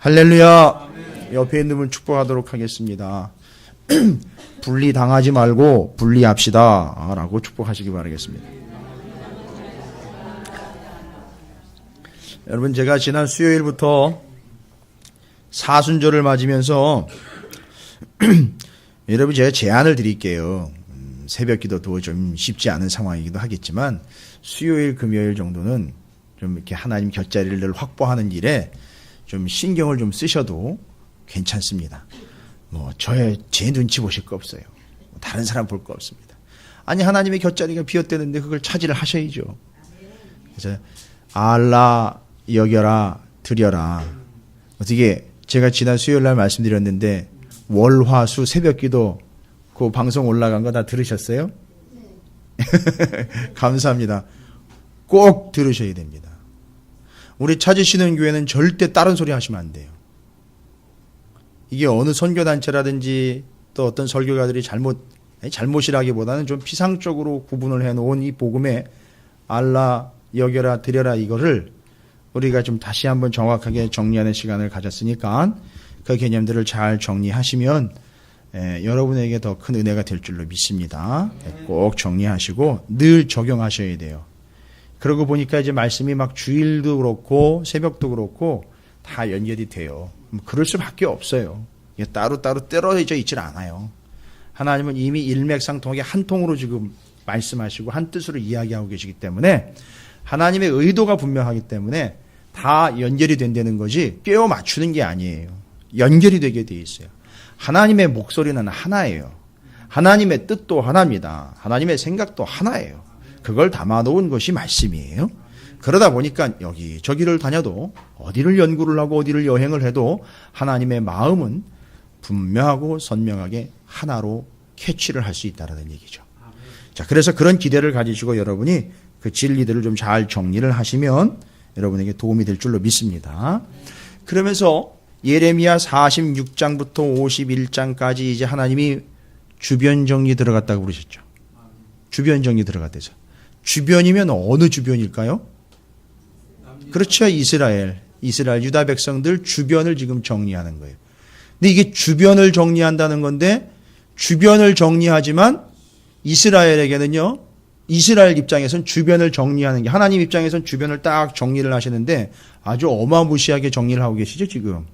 할렐루야. 옆에 있는 분 축복하도록 하겠습니다. 분리당하지 말고 분리합시다 라고 축복하시기 바라겠습니다. 여러분, 제가 지난 수요일부터 사순절을 맞으면서 여러분, 제가 제안을 드릴게요. 새벽 기도도 좀 쉽지 않은 상황이기도 하겠지만 수요일 금요일 정도는 좀 이렇게 하나님 곁자리를 확보하는 일에 좀 신경을 좀 쓰셔도 괜찮습니다. 제 눈치 보실 거 없어요. 다른 사람 볼 거 없습니다. 아니, 하나님의 곁자리가 비었대는데 그걸 차지를 하셔야죠. 그래서 알라, 여겨라, 드려라. 어떻게 제가 지난 수요일 날 말씀드렸는데 월, 화, 수 새벽 기도 그 방송 올라간 거 다 들으셨어요? 감사합니다. 꼭 들으셔야 됩니다. 우리 찾으시는 교회는 절대 다른 소리 하시면 안 돼요. 이게 어느 선교단체라든지 또 어떤 설교가들이 잘못이라기보다는 좀 피상적으로 구분을 해놓은 이 복음에 알라, 여겨라, 드려라 이거를 우리가 좀 다시 한번 정확하게 정리하는 시간을 가졌으니까 그 개념들을 잘 정리하시면 여러분에게 더 큰 은혜가 될 줄로 믿습니다. 꼭 정리하시고 늘 적용하셔야 돼요. 그러고 보니까 이제 말씀이 막 주일도 그렇고 새벽도 그렇고 다 연결이 돼요. 그럴 수밖에 없어요. 따로따로 떨어져 있질 않아요. 하나님은 이미 일맥상통하게 한 통으로 지금 말씀하시고 한 뜻으로 이야기하고 계시기 때문에 하나님의 의도가 분명하기 때문에 다 연결이 된다는 거지 꿰어 맞추는 게 아니에요. 연결이 되게 돼 있어요. 하나님의 목소리는 하나예요. 하나님의 뜻도 하나입니다. 하나님의 생각도 하나예요. 그걸 담아놓은 것이 말씀이에요. 그러다 보니까 여기저기를 다녀도 어디를 연구를 하고 어디를 여행을 해도 하나님의 마음은 분명하고 선명하게 하나로 캐치를 할 수 있다는 얘기죠. 자, 그래서 그런 기대를 가지시고 여러분이 그 진리들을 좀 잘 정리를 하시면 여러분에게 도움이 될 줄로 믿습니다. 그러면서 예레미야 46장부터 51장까지 이제 하나님이 주변 정리 들어갔다고 그러셨죠. 주변 정리 들어갔대서. 주변이면 어느 주변일까요? 그렇죠. 이스라엘 유다 백성들 주변을 지금 정리하는 거예요. 근데 이게 주변을 정리한다는 건데 주변을 정리하지만 이스라엘에게는요. 이스라엘 입장에서는 주변을 정리하는 게 하나님 입장에서는 주변을 딱 정리를 하시는데 아주 어마무시하게 정리를 하고 계시죠 지금.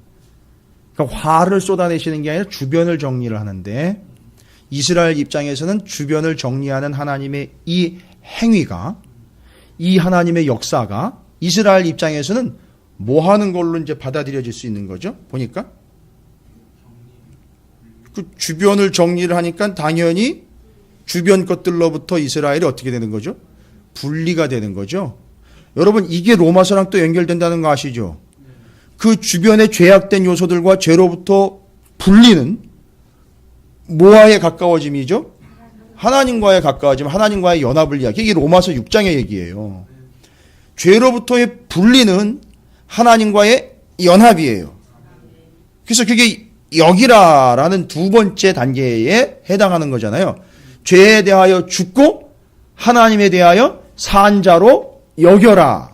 그러니까 화를 쏟아내시는 게 아니라 주변을 정리를 하는데 이스라엘 입장에서는 주변을 정리하는 하나님의 이 행위가 이 하나님의 역사가 이스라엘 입장에서는 뭐 하는 걸로 이제 받아들여질 수 있는 거죠? 보니까 그 주변을 정리를 하니까 당연히 주변 것들로부터 이스라엘이 어떻게 되는 거죠? 분리가 되는 거죠. 여러분 이게 로마서랑 또 연결된다는 거 아시죠? 그 주변에 죄악된 요소들과 죄로부터 분리는 뭐와의 가까워짐이죠? 하나님과의 가까워짐, 하나님과의 연합을 이야기. 이게 로마서 6장의 얘기예요. 죄로부터의 분리는 하나님과의 연합이에요. 그래서 그게 여기라라는 두 번째 단계에 해당하는 거잖아요. 죄에 대하여 죽고 하나님에 대하여 산 자로 여겨라.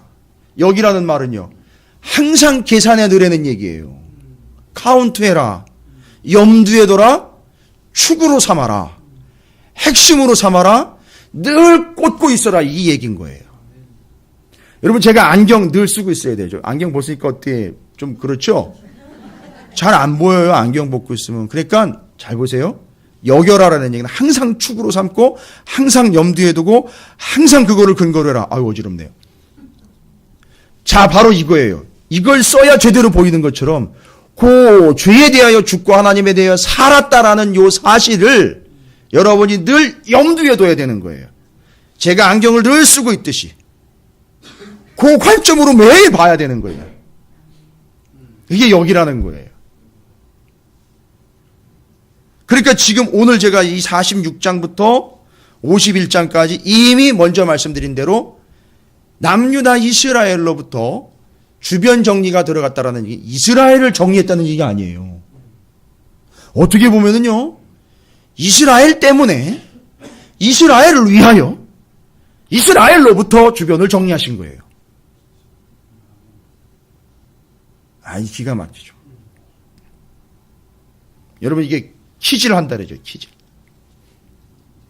여기라는 말은요. 항상 계산해 넣으라는 얘기예요. 카운트해라. 염두에 둬라. 축으로 삼아라. 핵심으로 삼아라. 늘 꽂고 있어라. 이 얘기인 거예요. 여러분 제가 안경 늘 쓰고 있어야 되죠. 안경 벗으니까 어떻게 좀 그렇죠? 잘 안 보여요. 안경 벗고 있으면. 그러니까 잘 보세요. 여겨라라는 얘기는 항상 축으로 삼고 항상 염두에 두고 항상 그거를 근거로 해라. 아유 어지럽네요. 자 바로 이거예요. 이걸 써야 제대로 보이는 것처럼 그 죄에 대하여 죽고 하나님에 대하여 살았다라는 요 사실을 여러분이 늘 염두에 둬야 되는 거예요. 제가 안경을 늘 쓰고 있듯이 그 관점으로 매일 봐야 되는 거예요. 이게 여기라는 거예요. 그러니까 지금 오늘 제가 이 46장부터 51장까지 이미 먼저 말씀드린 대로 남유다 이스라엘로부터 주변 정리가 들어갔다라는 얘기, 이스라엘을 정리했다는 얘기가 아니에요. 어떻게 보면은요, 이스라엘 때문에 이스라엘을 위하여 이스라엘로부터 주변을 정리하신 거예요. 아이 기가 막히죠. 여러분 이게 키질 한다 그러죠.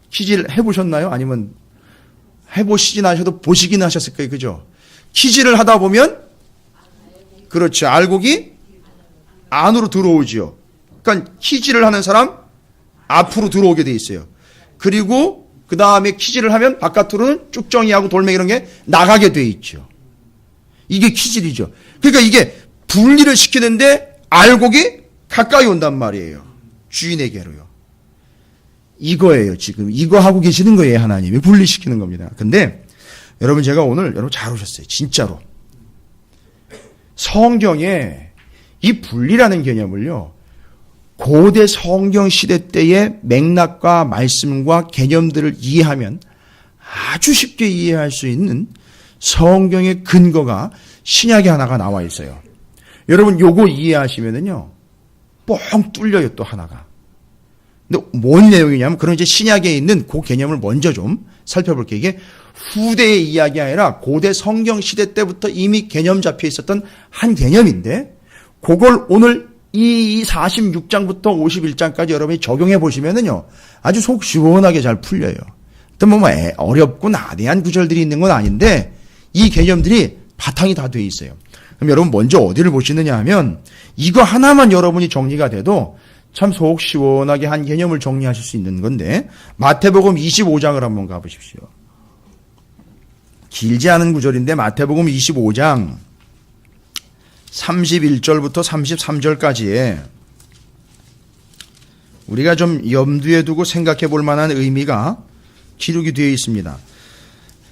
키질 해보셨나요? 아니면 해보시진 않으셔도 보시긴 하셨을 거예요. 그죠? 키질을 하다 보면 그렇죠. 알곡이 안으로 들어오죠. 그러니까 키질을 하는 사람 앞으로 들어오게 돼 있어요. 그리고 그 다음에 키질을 하면 바깥으로는 쭉정이하고 돌멩이 이런 게 나가게 돼 있죠. 이게 키질이죠. 그러니까 이게 분리를 시키는데 알곡이 가까이 온단 말이에요. 주인에게로요. 이거예요. 지금 이거 하고 계시는 거예요. 하나님이 분리시키는 겁니다. 근데 여러분 제가 오늘 여러분 잘 오셨어요. 진짜로. 성경에 이 분리라는 개념을요. 고대 성경 시대 때의 맥락과 말씀과 개념들을 이해하면 아주 쉽게 이해할 수 있는 성경의 근거가 신약에 하나가 나와 있어요. 여러분 요거 이해하시면은요. 뻥 뚫려요 또 하나가. 근데 뭔 내용이냐면 그런 이제 신약에 있는 그 개념을 먼저 좀 살펴볼게요. 이게 후대의 이야기 아니라 고대 성경 시대 때부터 이미 개념 잡혀 있었던 한 개념인데 그걸 오늘 이 46장부터 51장까지 여러분이 적용해 보시면은요. 아주 속 시원하게 잘 풀려요. 또 뭐 어렵고 나대한 구절들이 있는 건 아닌데 이 개념들이 바탕이 다 돼 있어요. 그럼 여러분 먼저 어디를 보시느냐 하면 이거 하나만 여러분이 정리가 돼도 참 속 시원하게 한 개념을 정리하실 수 있는 건데 마태복음 25장을 한번 가보십시오. 길지 않은 구절인데 마태복음 25장 31절부터 33절까지에 우리가 좀 염두에 두고 생각해 볼 만한 의미가 기록이 되어 있습니다.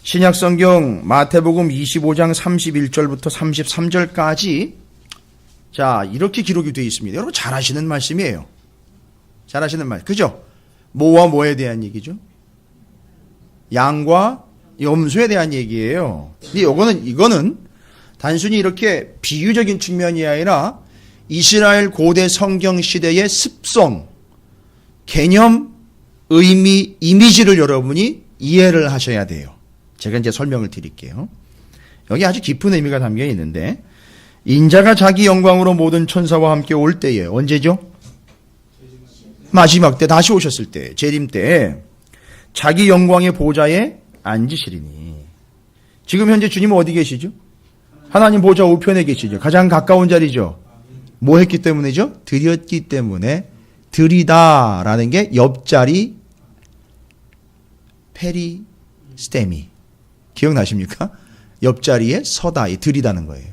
신약성경 마태복음 25장 31절부터 33절까지 자 이렇게 기록이 되어 있습니다. 여러분 잘 아시는 말씀이에요. 잘 아시는 말 그죠? 뭐와 뭐에 대한 얘기죠? 양과 염소에 대한 얘기예요. 근데 이거는 단순히 이렇게 비유적인 측면이 아니라 이스라엘 고대 성경 시대의 습성, 개념, 의미, 이미지를 여러분이 이해를 하셔야 돼요. 제가 이제 설명을 드릴게요. 여기 아주 깊은 의미가 담겨 있는데 인자가 자기 영광으로 모든 천사와 함께 올 때에 언제죠? 마지막 때 다시 오셨을 때 재림 때 자기 영광의 보좌에 앉으시리니 지금 현재 주님은 어디 계시죠? 하나님 보좌 우편에 계시죠. 가장 가까운 자리죠. 뭐 했기 때문이죠? 드렸기 때문에 드리다라는 게 옆자리 페리스테미 기억나십니까? 옆자리에 서다 드리다는 거예요.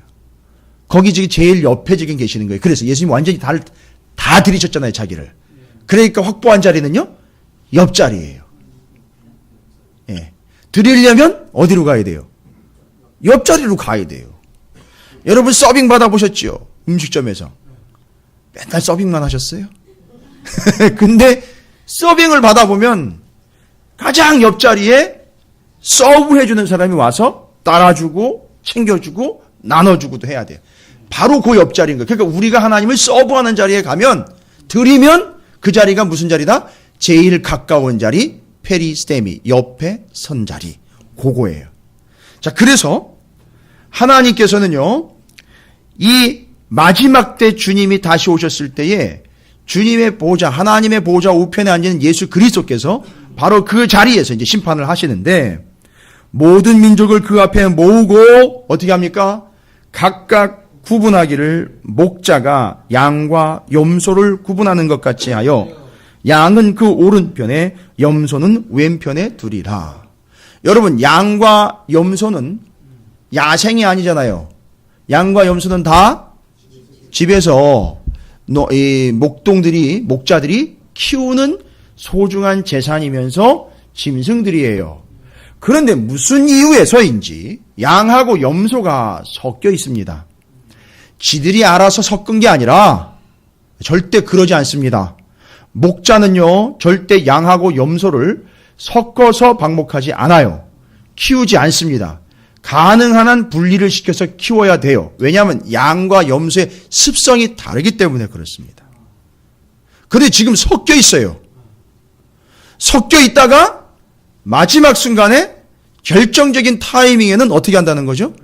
거기 지금 제일 옆에 지금 계시는 거예요. 그래서 예수님 완전히 다 드리셨잖아요. 자기를. 그러니까 확보한 자리는요. 옆자리예요. 예. 드리려면 어디로 가야 돼요? 옆자리로 가야 돼요. 여러분 서빙 받아보셨죠? 음식점에서. 맨날 서빙만 하셨어요? 근데 서빙을 받아보면 가장 옆자리에 서브해주는 사람이 와서 따라주고 챙겨주고 나눠주고도 해야 돼요. 바로 그 옆자리인 거예요. 그러니까 우리가 하나님을 서브하는 자리에 가면 드리면 그 자리가 무슨 자리다? 제일 가까운 자리 페리스테미 옆에 선 자리 그거예요. 자 그래서 하나님께서는요 이 마지막 때 주님이 다시 오셨을 때에 주님의 보좌 하나님의 보좌 우편에 앉은 예수 그리스도께서 바로 그 자리에서 이제 심판을 하시는데 모든 민족을 그 앞에 모으고 어떻게 합니까? 각각 구분하기를 목자가 양과 염소를 구분하는 것 같이 하여 양은 그 오른편에 염소는 왼편에 두리라. 여러분 양과 염소는 야생이 아니잖아요. 양과 염소는 다 집에서 이 목자들이 키우는 소중한 재산이면서 짐승들이에요. 그런데 무슨 이유에서인지 양하고 염소가 섞여 있습니다. 지들이 알아서 섞은 게 아니라 절대 그러지 않습니다. 목자는요 절대 양하고 염소를 섞어서 방목하지 않아요. 키우지 않습니다. 가능한 한 분리를 시켜서 키워야 돼요. 왜냐하면 양과 염소의 습성이 다르기 때문에 그렇습니다. 그런데 지금 섞여 있어요. 섞여 있다가 마지막 순간에 결정적인 타이밍에는 어떻게 한다는 거죠?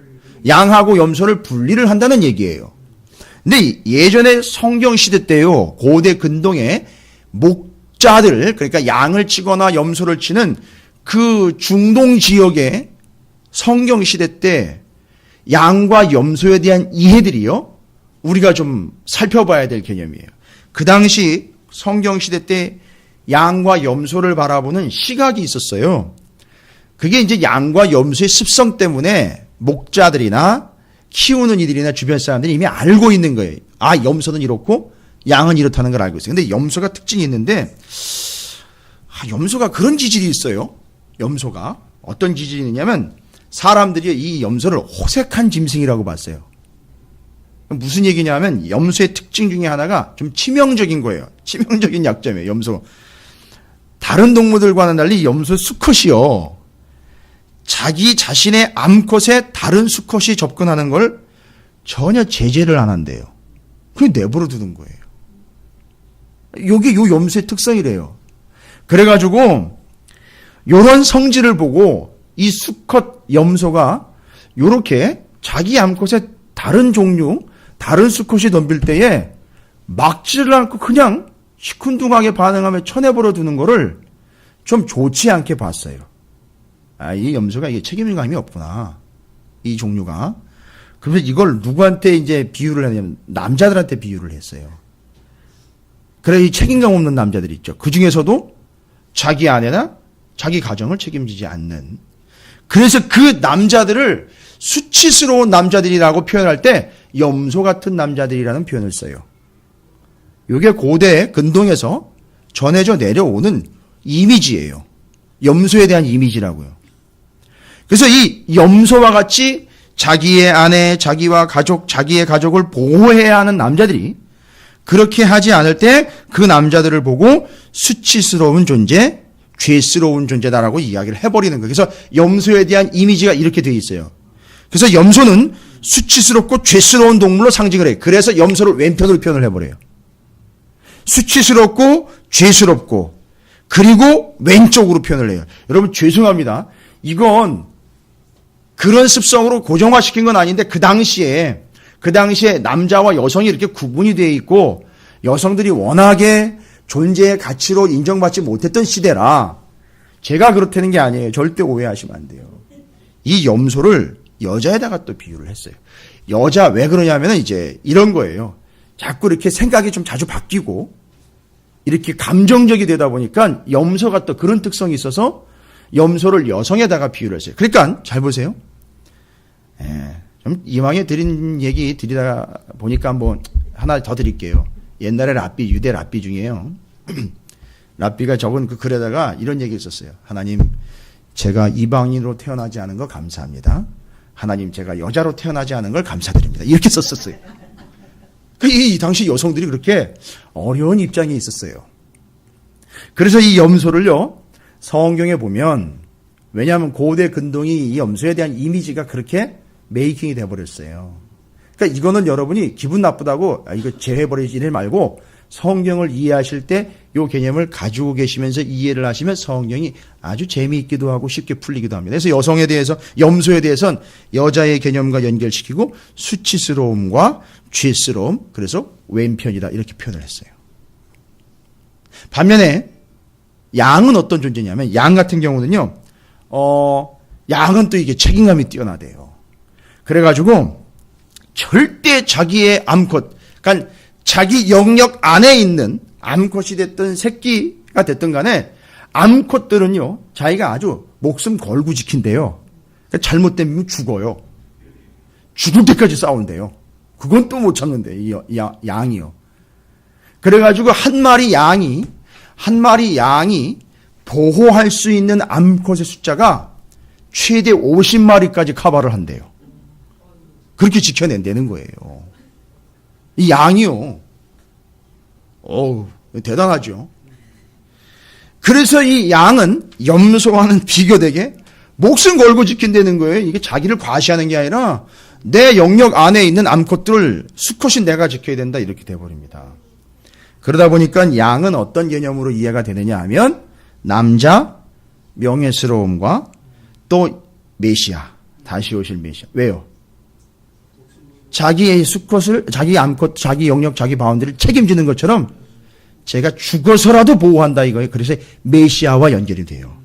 양하고 염소를 분리를 한다는 얘기예요. 근데 예전에 성경 시대 때요, 고대 근동에 목자들, 그러니까 양을 치거나 염소를 치는 그 중동 지역에 성경 시대 때 양과 염소에 대한 이해들이요, 우리가 좀 살펴봐야 될 개념이에요. 그 당시 성경 시대 때 양과 염소를 바라보는 시각이 있었어요. 그게 이제 양과 염소의 습성 때문에 목자들이나 키우는 이들이나 주변 사람들이 이미 알고 있는 거예요. 아, 염소는 이렇고 양은 이렇다는 걸 알고 있어요. 근데 염소가 특징이 있는데, 염소가 그런 기질이 있어요. 염소가 어떤 기질이 있냐면, 사람들이 이 염소를 호색한 짐승이라고 봤어요. 무슨 얘기냐면, 염소의 특징 중에 하나가 좀 치명적인 거예요. 치명적인 약점이에요, 염소. 다른 동물들과는 달리 염소 수컷이요, 자기 자신의 암컷에 다른 수컷이 접근하는 걸 전혀 제재를 안 한대요. 그냥 내버려 두는 거예요. 이게 요 염소의 특성이래요. 그래가지고 요런 성질을 보고 이 수컷 염소가 요렇게 자기 암컷에 다른 종류, 다른 수컷이 덤빌 때에 막지를 않고 그냥 시큰둥하게 반응하며 쳐내버려 두는 거를 좀 좋지 않게 봤어요. 아, 이 염소가 이게 책임감이 없구나, 이 종류가. 그래서 이걸 누구한테 이제 비유를 하냐면 남자들한테 비유를 했어요. 그래, 이 책임감 없는 남자들 있죠. 그 중에서도 자기 아내나 자기 가정을 책임지지 않는. 그래서 그 남자들을 수치스러운 남자들이라고 표현할 때 염소 같은 남자들이라는 표현을 써요. 이게 고대 근동에서 전해져 내려오는 이미지예요. 염소에 대한 이미지라고요. 그래서 이 염소와 같이 자기의 아내, 자기와 가족, 자기의 가족을 보호해야 하는 남자들이 그렇게 하지 않을 때 그 남자들을 보고 수치스러운 존재, 죄스러운 존재다라고 이야기를 해버리는 거예요. 그래서 염소에 대한 이미지가 이렇게 되어 있어요. 그래서 염소는 수치스럽고 죄스러운 동물로 상징을 해요. 그래서 염소를 왼편으로 표현을 해버려요. 수치스럽고 죄스럽고 그리고 왼쪽으로 표현을 해요. 여러분 죄송합니다. 이건 그런 습성으로 고정화시킨 건 아닌데 그 당시에 남자와 여성이 이렇게 구분이 되어 있고 여성들이 워낙에 존재의 가치로 인정받지 못했던 시대라 제가 그렇다는 게 아니에요. 절대 오해하시면 안 돼요. 이 염소를 여자에다가 또 비유를 했어요. 여자 왜 그러냐면 이제 이런 거예요. 자꾸 이렇게 생각이 좀 자주 바뀌고 이렇게 감정적이 되다 보니까 염소가 또 그런 특성이 있어서 염소를 여성에다가 비유를 했어요. 그러니까 잘 보세요. 좀 이왕에 드린 얘기 드리다 보니까 한번 하나 더 드릴게요. 옛날에 유대 랍비 중에요. 랍비가 적은 그 글에다가 이런 얘기를 썼어요. 하나님, 제가 이방인으로 태어나지 않은 거 감사합니다. 하나님, 제가 여자로 태어나지 않은 걸 감사드립니다. 이렇게 썼었어요. 이 당시 여성들이 그렇게 어려운 입장에 있었어요. 그래서 이 염소를요, 성경에 보면, 왜냐하면 고대 근동이 이 염소에 대한 이미지가 그렇게 메이킹이 돼버렸어요. 그러니까 이거는 여러분이 기분 나쁘다고 이거 제해버리지 이래 말고 성경을 이해하실 때 이 개념을 가지고 계시면서 이해를 하시면 성경이 아주 재미있기도 하고 쉽게 풀리기도 합니다. 그래서 여성에 대해서, 염소에 대해서는 여자의 개념과 연결시키고 수치스러움과 죄스러움, 그래서 왼편이다 이렇게 표현을 했어요. 반면에 양은 어떤 존재냐면 양 같은 경우는요, 양은 또 이게 책임감이 뛰어나대요. 그래가지고 절대 자기의 암컷, 그러니까 자기 영역 안에 있는 암컷이 됐든 새끼가 됐든 간에 암컷들은요, 자기가 아주 목숨 걸고 지킨대요. 그러니까 잘못되면 죽어요. 죽을 때까지 싸운대요. 그건 또 못 참는데, 이 양이요. 그래가지고 한 마리 양이 보호할 수 있는 암컷의 숫자가 최대 50마리까지 커버를 한대요. 그렇게 지켜낸다는 거예요. 이 양이요. 어우, 대단하죠. 그래서 이 양은 염소와는 비교되게 목숨 걸고 지킨다는 거예요. 이게 자기를 과시하는 게 아니라 내 영역 안에 있는 암컷들을 수컷인 내가 지켜야 된다 이렇게 돼버립니다. 그러다 보니까 양은 어떤 개념으로 이해가 되느냐 하면 남자, 명예스러움과 또 메시아, 다시 오실 메시아. 왜요? 자기의 수컷을, 자기 암컷, 자기 영역, 자기 바운드를 책임지는 것처럼 제가 죽어서라도 보호한다 이거예요. 그래서 메시아와 연결이 돼요.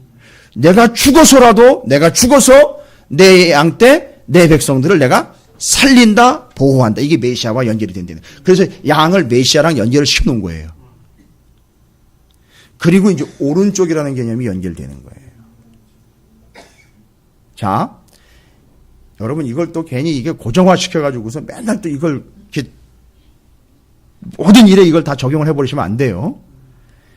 내가 죽어서 내 양 떼, 내 백성들을 내가 살린다, 보호한다. 이게 메시아와 연결이 된다는. 그래서 양을 메시아랑 연결을 시켜놓은 거예요. 그리고 이제 오른쪽이라는 개념이 연결되는 거예요. 자, 여러분 이걸 또 괜히 이게 고정화 시켜가지고서 맨날 또 이걸 이렇게 모든 일에 이걸 다 적용을 해버리시면 안 돼요.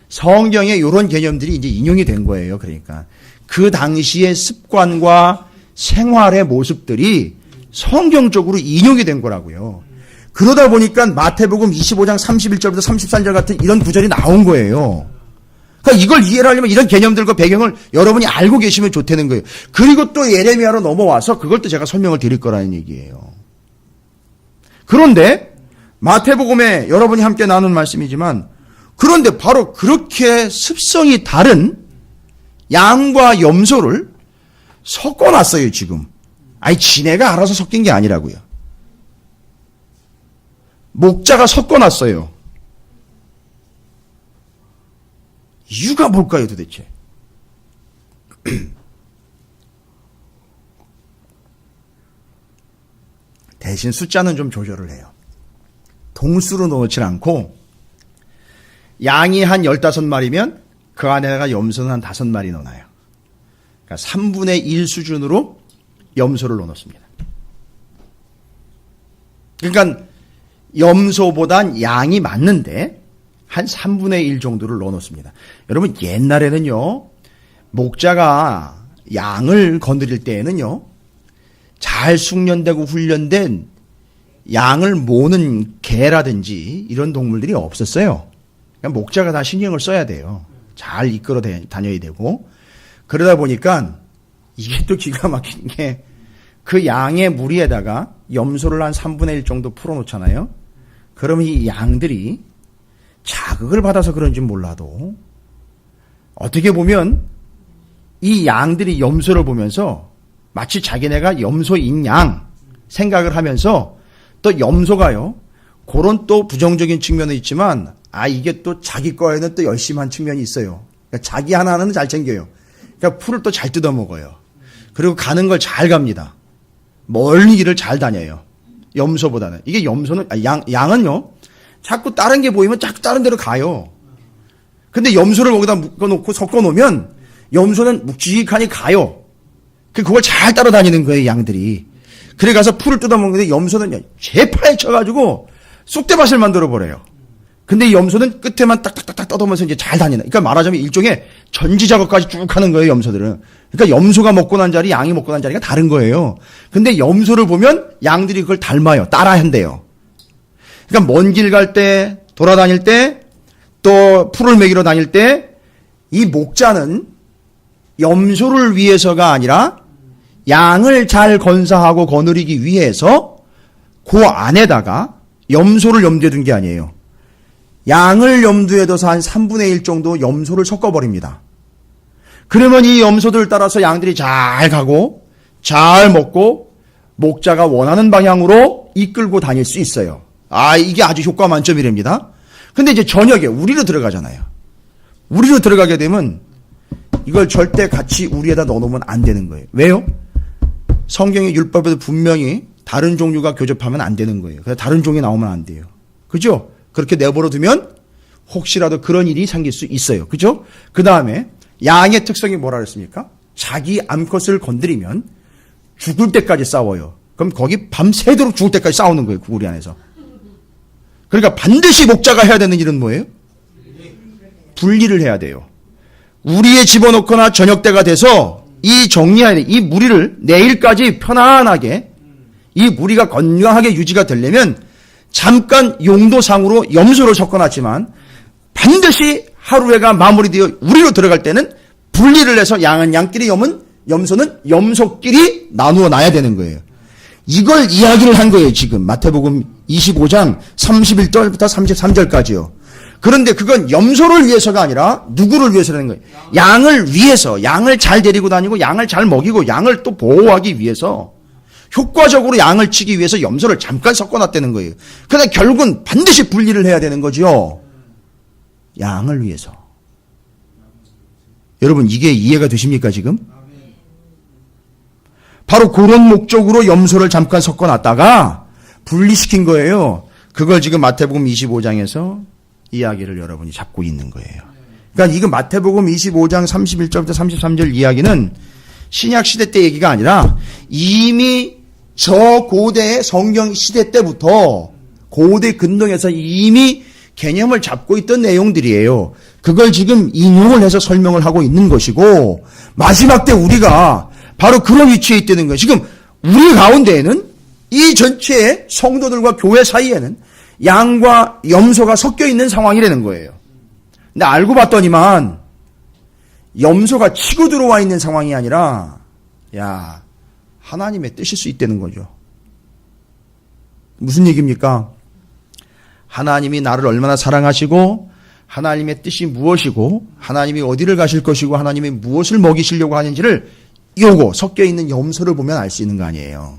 성경에 이런 개념들이 이제 인용이 된 거예요. 그러니까 그 당시의 습관과 생활의 모습들이 성경적으로 인용이 된 거라고요. 그러다 보니까 마태복음 25장 31절부터 33절 같은 이런 구절이 나온 거예요. 그러니까 이걸 이해를 하려면 이런 개념들과 배경을 여러분이 알고 계시면 좋다는 거예요. 그리고 또 예레미야로 넘어와서 그걸 또 제가 설명을 드릴 거라는 얘기예요. 그런데 마태복음에 여러분이 함께 나눈 말씀이지만, 그런데 바로 그렇게 습성이 다른 양과 염소를 섞어놨어요 지금. 아니 지네가 알아서 섞인 게 아니라고요. 목자가 섞어놨어요. 이유가 뭘까요 도대체? 대신 숫자는 좀 조절을 해요. 동수로 넣지 않고 양이 한 15마리면 그 안에다가 염소는 한 5마리 넣어놔요. 그러니까 3분의 1 수준으로 염소를 넣어놓습니다. 그러니까 염소보단 양이 많는데 한 3분의 1 정도를 넣어놓습니다. 여러분 옛날에는요, 목자가 양을 건드릴 때에는요, 잘 숙련되고 훈련된 양을 모는 개라든지 이런 동물들이 없었어요. 그러니까 목자가 다 신경을 써야 돼요. 잘 이끌어 다녀야 되고. 그러다 보니까 이게 또 기가 막힌 게, 그 양의 무리에다가 염소를 한 3분의 1 정도 풀어놓잖아요. 그러면 이 양들이 자극을 받아서 그런지 몰라도 어떻게 보면 이 양들이 염소를 보면서 마치 자기네가 염소인 양 생각을 하면서, 또 염소가요, 그런 또 부정적인 측면은 있지만, 이게 또 자기 거에는 또 열심히 한 측면이 있어요. 그러니까 자기 하나는 잘 챙겨요. 그러니까 풀을 또 잘 뜯어 먹어요. 그리고 가는 걸 잘 갑니다. 멀리 길을 잘 다녀요. 염소보다는. 이게 염소는, 양은요, 자꾸 다른 게 보이면 자꾸 다른 데로 가요. 근데 염소를 거기다 묶어놓고 섞어놓으면 염소는 묵직하니 가요. 그걸 잘 따라다니는 거예요, 양들이. 그래 가서 풀을 뜯어먹는데 염소는 재파에 쳐가지고 쑥대밭을 만들어버려요. 근데 이 염소는 끝에만 딱딱딱딱 떠도면서 이제 잘 다니는. 그러니까 말하자면 일종의 전지작업까지 쭉 하는 거예요, 염소들은. 그러니까 염소가 먹고 난 자리, 양이 먹고 난 자리가 다른 거예요. 근데 염소를 보면 양들이 그걸 닮아요. 따라한대요. 그러니까 먼 길 갈 때, 돌아다닐 때, 또 풀을 먹이러 다닐 때, 이 목자는 염소를 위해서가 아니라 양을 잘 건사하고 거느리기 위해서 그 안에다가 염소를 염두에 둔 게 아니에요. 양을 염두에 둬서 한 3분의 1 정도 염소를 섞어버립니다. 그러면 이 염소들 따라서 양들이 잘 가고 잘 먹고 목자가 원하는 방향으로 이끌고 다닐 수 있어요. 이게 아주 효과 만점이랍니다. 근데 이제 저녁에 우리로 들어가잖아요. 우리로 들어가게 되면 이걸 절대 같이 우리에다 넣어놓으면 안 되는 거예요. 왜요? 성경의 율법에도 분명히 다른 종류가 교접하면 안 되는 거예요. 그래서 다른 종이 나오면 안 돼요. 그죠? 그렇게 내버려 두면 혹시라도 그런 일이 생길 수 있어요. 그죠? 그 다음에 양의 특성이 뭐라 그랬습니까? 자기 암컷을 건드리면 죽을 때까지 싸워요. 그럼 거기 밤새도록 죽을 때까지 싸우는 거예요. 그 우리 안에서. 그러니까 반드시 목자가 해야 되는 일은 뭐예요? 분리를 해야 돼요. 우리에 집어넣거나 저녁 때가 돼서 이 정리해야 돼. 이 무리를 내일까지 편안하게, 이 무리가 건강하게 유지가 되려면 잠깐 용도상으로 염소를 섞어놨지만 반드시 하루에가 마무리되어 우리로 들어갈 때는 분리를 해서 양은 양끼리 염소는 염소끼리 나누어 놔야 되는 거예요. 이걸 이야기를 한 거예요. 지금 마태복음 25장 31절부터 33절까지요. 그런데 그건 염소를 위해서가 아니라 누구를 위해서라는 거예요. 양을 위해서, 양을 잘 데리고 다니고 양을 잘 먹이고 양을 또 보호하기 위해서 효과적으로 양을 치기 위해서 염소를 잠깐 섞어놨다는 거예요. 그러나 결국은 반드시 분리를 해야 되는 거죠. 양을 위해서. 여러분 이게 이해가 되십니까 지금? 바로 그런 목적으로 염소를 잠깐 섞어놨다가 분리시킨 거예요. 그걸 지금 마태복음 25장에서 이야기를 여러분이 잡고 있는 거예요. 그러니까 이거 마태복음 25장 31절부터 33절 이야기는 신약 시대 때 얘기가 아니라 이미 저 고대 성경 시대 때부터 고대 근동에서 이미 개념을 잡고 있던 내용들이에요. 그걸 지금 인용을 해서 설명을 하고 있는 것이고 마지막 때 우리가 바로 그런 위치에 있다는 거예요. 지금 우리 가운데에는 이 전체의 성도들과 교회 사이에는 양과 염소가 섞여 있는 상황이라는 거예요. 근데 알고 봤더니만 염소가 치고 들어와 있는 상황이 아니라 하나님의 뜻일 수 있다는 거죠. 무슨 얘기입니까? 하나님이 나를 얼마나 사랑하시고 하나님의 뜻이 무엇이고 하나님이 어디를 가실 것이고 하나님이 무엇을 먹이시려고 하는지를 요거 섞여 있는 염소를 보면 알 수 있는 거 아니에요.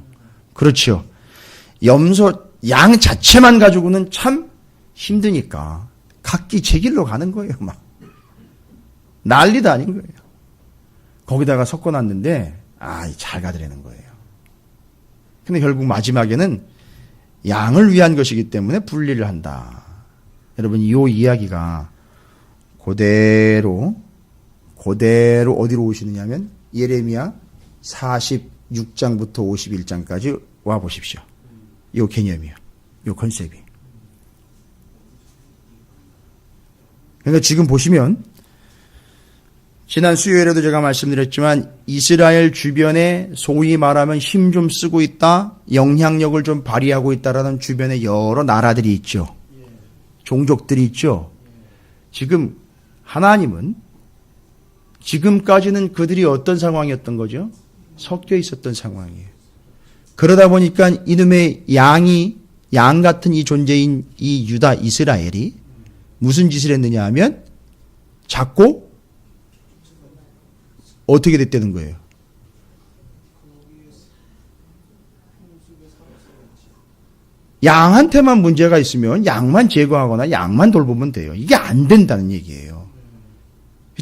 그렇죠. 염소 양 자체만 가지고는 참 힘드니까 각기 제 길로 가는 거예요. 막 난리도 아닌 거예요. 거기다가 섞어놨는데 잘 가더라는 거예요. 근데 결국 마지막에는 양을 위한 것이기 때문에 분리를 한다. 여러분 이 이야기가 그대로 어디로 오시느냐면 예레미야 46장부터 51장까지 와 보십시오. 이 개념이요. 이 컨셉이. 그러니까 지금 보시면 지난 수요일에도 제가 말씀드렸지만 이스라엘 주변에 소위 말하면 힘 좀 쓰고 있다, 영향력을 좀 발휘하고 있다라는 주변에 여러 나라들이 있죠. 종족들이 있죠. 지금 하나님은 지금까지는 그들이 어떤 상황이었던 거죠? 섞여 있었던 상황이에요. 그러다 보니까 이놈의 양 같은 이 존재인 이 유다 이스라엘이 무슨 짓을 했느냐 하면 자꾸 어떻게 됐다는 거예요? 양한테만 문제가 있으면 양만 제거하거나 양만 돌보면 돼요. 이게 안 된다는 얘기예요.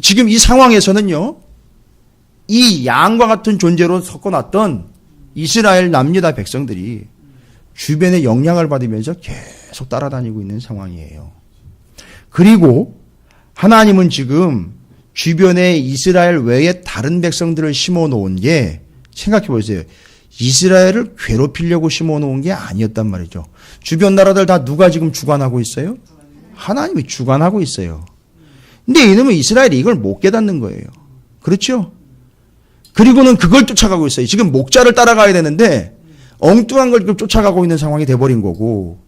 지금 이 상황에서는요, 이 양과 같은 존재로 섞어놨던 이스라엘 남유다 백성들이 주변에 영향을 받으면서 계속 따라다니고 있는 상황이에요. 그리고 하나님은 지금 주변에 이스라엘 외에 다른 백성들을 심어 놓은 게 생각해 보세요. 이스라엘을 괴롭히려고 심어 놓은 게 아니었단 말이죠. 주변 나라들 다 누가 지금 주관하고 있어요? 하나님이 주관하고 있어요. 근데 이놈은 이스라엘이 이걸 못 깨닫는 거예요. 그렇죠? 그리고는 그걸 쫓아가고 있어요. 지금 목자를 따라가야 되는데 엉뚱한 걸 쫓아가고 있는 상황이 돼버린 거고,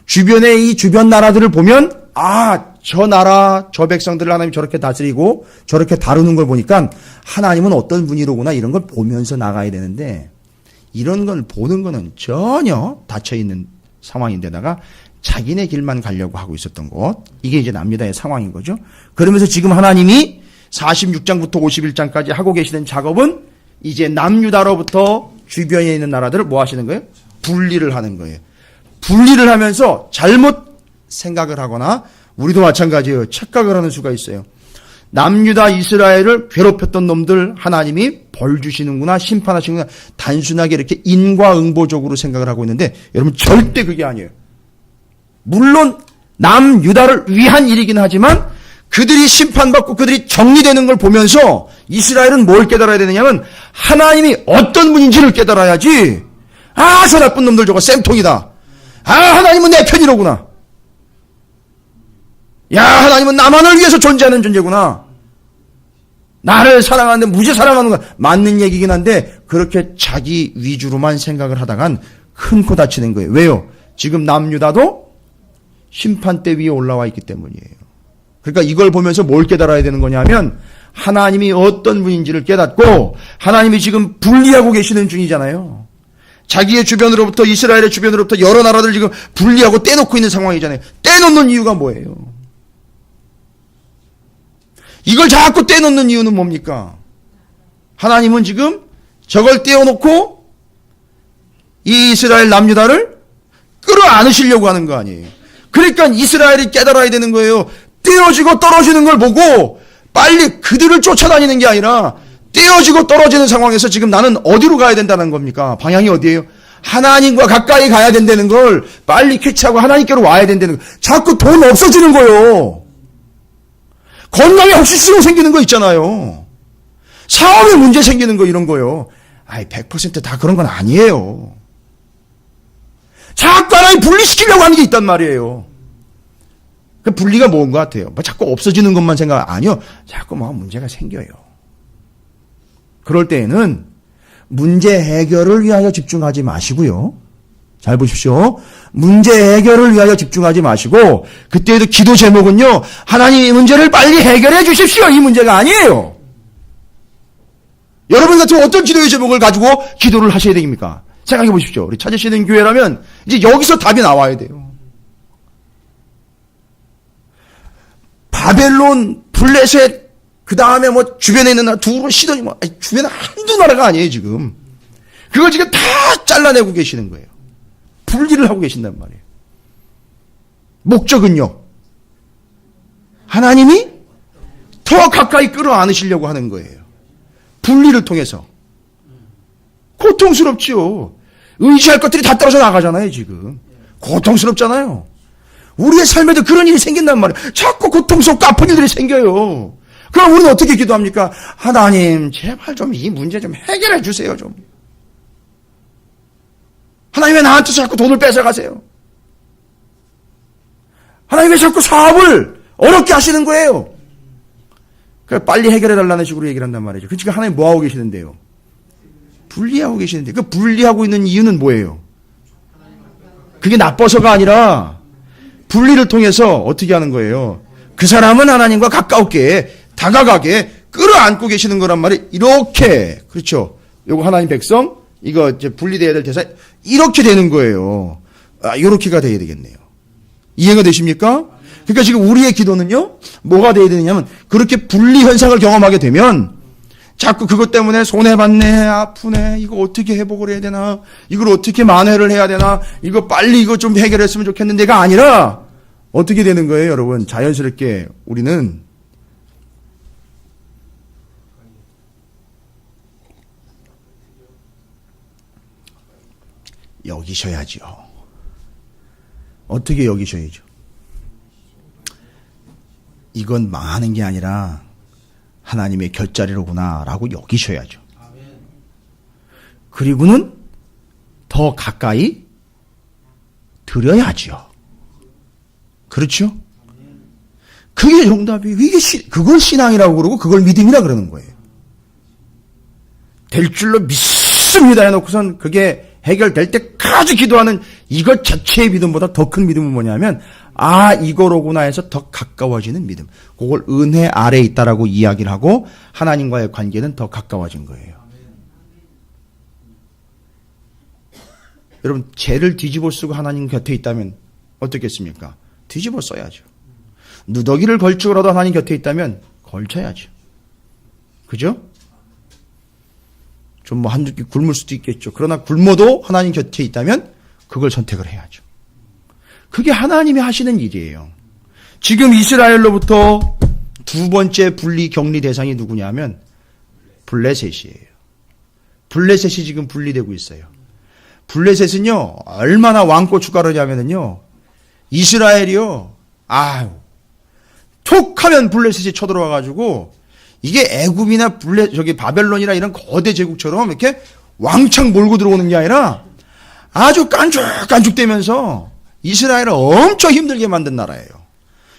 주변에 이 주변 나라들을 보면 저 나라 저 백성들을 하나님이 저렇게 다스리고 저렇게 다루는 걸 보니까 하나님은 어떤 분이로구나 이런 걸 보면서 나가야 되는데 이런 걸 보는 거는 전혀 닫혀있는 상황인데다가 자기네 길만 가려고 하고 있었던 것, 이게 이제 남유다의 상황인 거죠. 그러면서 지금 하나님이 46장부터 51장까지 하고 계시는 작업은 이제 남유다로부터 주변에 있는 나라들을 뭐 하시는 거예요? 분리를 하는 거예요. 분리를 하면서 잘못 생각을 하거나 우리도 마찬가지예요. 착각을 하는 수가 있어요. 남유다 이스라엘을 괴롭혔던 놈들 하나님이 벌 주시는구나, 심판하시는구나, 단순하게 이렇게 인과응보적으로 생각을 하고 있는데 여러분 절대 그게 아니에요. 물론 남유다를 위한 일이긴 하지만 그들이 심판받고 그들이 정리되는 걸 보면서 이스라엘은 뭘 깨달아야 되느냐면 하나님이 어떤 분인지를 깨달아야지. 저 나쁜 놈들 저거 쌤통이다. 하나님은 내 편이로구나. 하나님은 나만을 위해서 존재하는 존재구나. 나를 사랑하는데 무지 사랑하는 건 맞는 얘기긴 한데 그렇게 자기 위주로만 생각을 하다간 큰 코 다치는 거예요. 왜요? 지금 남유다도 심판대 위에 올라와 있기 때문이에요. 그러니까 이걸 보면서 뭘 깨달아야 되는 거냐면 하나님이 어떤 분인지를 깨닫고 하나님이 지금 분리하고 계시는 중이잖아요. 자기의 주변으로부터 이스라엘의 주변으로부터 여러 나라들 지금 분리하고 떼놓고 있는 상황이잖아요. 떼놓는 이유가 뭐예요? 이걸 자꾸 떼놓는 이유는 뭡니까? 하나님은 지금 저걸 떼어놓고 이 이스라엘 남유다를 끌어안으시려고 하는 거 아니에요. 그러니까 이스라엘이 깨달아야 되는 거예요. 떼어지고 떨어지는 걸 보고 빨리 그들을 쫓아다니는 게 아니라 떼어지고 떨어지는 상황에서 지금 나는 어디로 가야 된다는 겁니까? 방향이 어디예요? 하나님과 가까이 가야 된다는 걸 빨리 캐치하고 하나님께로 와야 된다는 거. 자꾸 돈 없어지는 거예요. 건강에 혹시증 생기는 거 있잖아요. 사업에 문제 생기는 거 이런 거요. 100% 그런 건 아니에요. 자꾸 하나님 분리시키려고 하는 게 있단 말이에요. 그 분리가 뭔 것 같아요? 뭐 자꾸 없어지는 것만 생각, 아니요. 자꾸 뭐 문제가 생겨요. 그럴 때에는 문제 해결을 위하여 집중하지 마시고요. 잘 보십시오. 문제 해결을 위하여 집중하지 마시고, 그때에도 기도 제목은요, 하나님 이 문제를 빨리 해결해 주십시오. 이 문제가 아니에요. 여러분 같으면 어떤 기도의 제목을 가지고 기도를 하셔야 됩니까? 생각해 보십시오. 우리 찾으시는 교회라면 이제 여기서 답이 나와야 돼요. 바벨론, 블레셋, 그 다음에 뭐 주변에 있는 나라 두로 시더니 뭐 주변에 한두 나라가 아니에요 지금. 그걸 지금 다 잘라내고 계시는 거예요. 분리를 하고 계신단 말이에요. 목적은요, 하나님이 더 가까이 끌어안으시려고 하는 거예요. 분리를 통해서. 고통스럽죠. 의지할 것들이 다 떨어져 나가잖아요 지금. 고통스럽잖아요. 우리의 삶에도 그런 일이 생긴단 말이에요. 자꾸 고통스럽고 아픈 일들이 생겨요. 그럼 우리는 어떻게 기도합니까? 하나님 제발 좀 이 문제 좀 해결해 주세요 좀. 하나님 왜 나한테 자꾸 돈을 뺏어가세요? 하나님 왜 자꾸 사업을 어렵게 하시는 거예요? 그래 빨리 해결해 달라는 식으로 얘기를 한단 말이죠. 그 지금 하나님 뭐 하고 계시는데요? 분리하고 계시는데, 그 분리하고 있는 이유는 뭐예요? 그게 나빠서가 아니라 분리를 통해서 어떻게 하는 거예요? 그 사람은 하나님과 가까우게 다가가게 끌어안고 계시는 거란 말이에요. 이렇게, 그렇죠? 요거 하나님 백성, 이거 이제 분리돼야 될 대상, 이렇게 되는 거예요. 이렇게가 돼야 되겠네요. 이해가 되십니까? 그러니까 지금 우리의 기도는요, 뭐가 돼야 되느냐면, 그렇게 분리 현상을 경험하게 되면, 자꾸 그것 때문에 손해봤네, 아프네, 이거 어떻게 회복을 해야 되나, 이걸 어떻게 만회를 해야 되나, 이거 빨리 이거 좀 해결했으면 좋겠는데가 아니라, 어떻게 되는 거예요, 여러분? 자연스럽게 우리는 여기셔야죠. 어떻게 여기셔야죠? 이건 망하는 게 아니라 하나님의 곁자리로구나 라고 여기셔야죠. 그리고는 더 가까이 드려야죠. 그렇죠? 그게 정답이에요. 그걸 신앙이라고 그러고 그걸 믿음이라 그러는 거예요. 될 줄로 믿습니다 해놓고선 그게 해결될 때까지 기도하는 이것 자체의 믿음보다 더 큰 믿음은 뭐냐면, 이거로구나 해서 더 가까워지는 믿음. 그걸 은혜 아래에 있다라고 이야기를 하고 하나님과의 관계는 더 가까워진 거예요. 여러분, 죄를 뒤집어 쓰고 하나님 곁에 있다면 어떻겠습니까? 뒤집어 써야죠. 누더기를 걸치고라도 하나님 곁에 있다면 걸쳐야죠. 그죠? 좀 뭐 한두 끼 굶을 수도 있겠죠. 그러나 굶어도 하나님 곁에 있다면 그걸 선택을 해야죠. 그게 하나님이 하시는 일이에요. 지금 이스라엘로부터 두 번째 분리 격리 대상이 누구냐면 블레셋이에요. 블레셋이 지금 분리되고 있어요. 블레셋은요, 얼마나 왕고춧가루냐면요, 이스라엘이요, 톡 하면 블레셋이 쳐들어와가지고, 이게 애굽이나 바벨론이나 이런 거대 제국처럼 이렇게 왕창 몰고 들어오는 게 아니라 아주 깐죽깐죽대면서 이스라엘을 엄청 힘들게 만든 나라예요.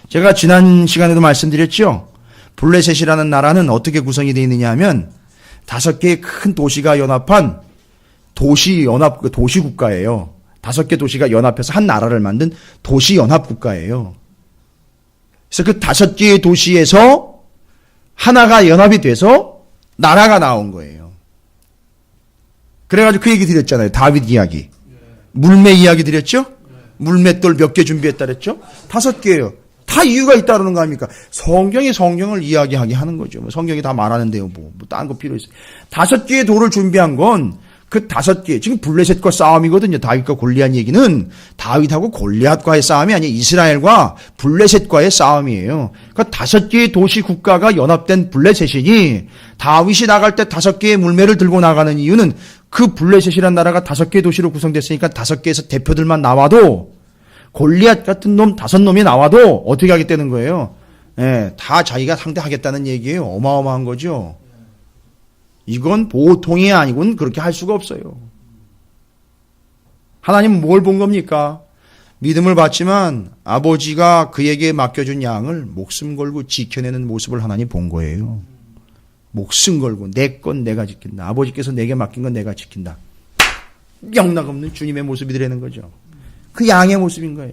제가 지난 시간에도 말씀드렸죠. 블레셋이라는 나라는 어떻게 구성이 되어 있느냐 하면 5개의 큰 도시가 연합한 도시국가예요. 5개 도시가 연합해서 한 나라를 만든 도시연합국가예요. 그래서 그 5개의 도시에서 하나가 연합이 돼서 나라가 나온 거예요. 그래가지고 그 얘기 드렸잖아요. 다윗 이야기. 물매 이야기 드렸죠? 물맷돌 몇 개 준비했다 그랬죠? 5개예요. 다 이유가 있다는 거 아닙니까? 성경이 성경을 이야기하게 하는 거죠. 성경이 다 말하는데요. 뭐 딴 거 필요 있어요. 5개의 돌을 준비한 건 그 5개, 지금 블레셋과 싸움이거든요. 다윗과 골리앗 얘기는 다윗하고 골리앗과의 싸움이 아니에요. 이스라엘과 블레셋과의 싸움이에요. 그러니까 5개의 도시 국가가 연합된 블레셋이니 다윗이 나갈 때 5개의 물매를 들고 나가는 이유는 그 블레셋이란 나라가 5개의 도시로 구성됐으니까 5개에서 대표들만 나와도 골리앗 같은 놈 5놈이 나와도 어떻게 하겠다는 거예요? 예, 다 자기가 상대하겠다는 얘기예요. 어마어마한 거죠. 이건 보통이 아니고는 그렇게 할 수가 없어요. 하나님은 뭘 본 겁니까? 믿음을 받지만 아버지가 그에게 맡겨준 양을 목숨 걸고 지켜내는 모습을 하나님 본 거예요. 목숨 걸고 내 건 내가 지킨다. 아버지께서 내게 맡긴 건 내가 지킨다. 영락없는 주님의 모습이 되는 거죠. 그 양의 모습인 거예요.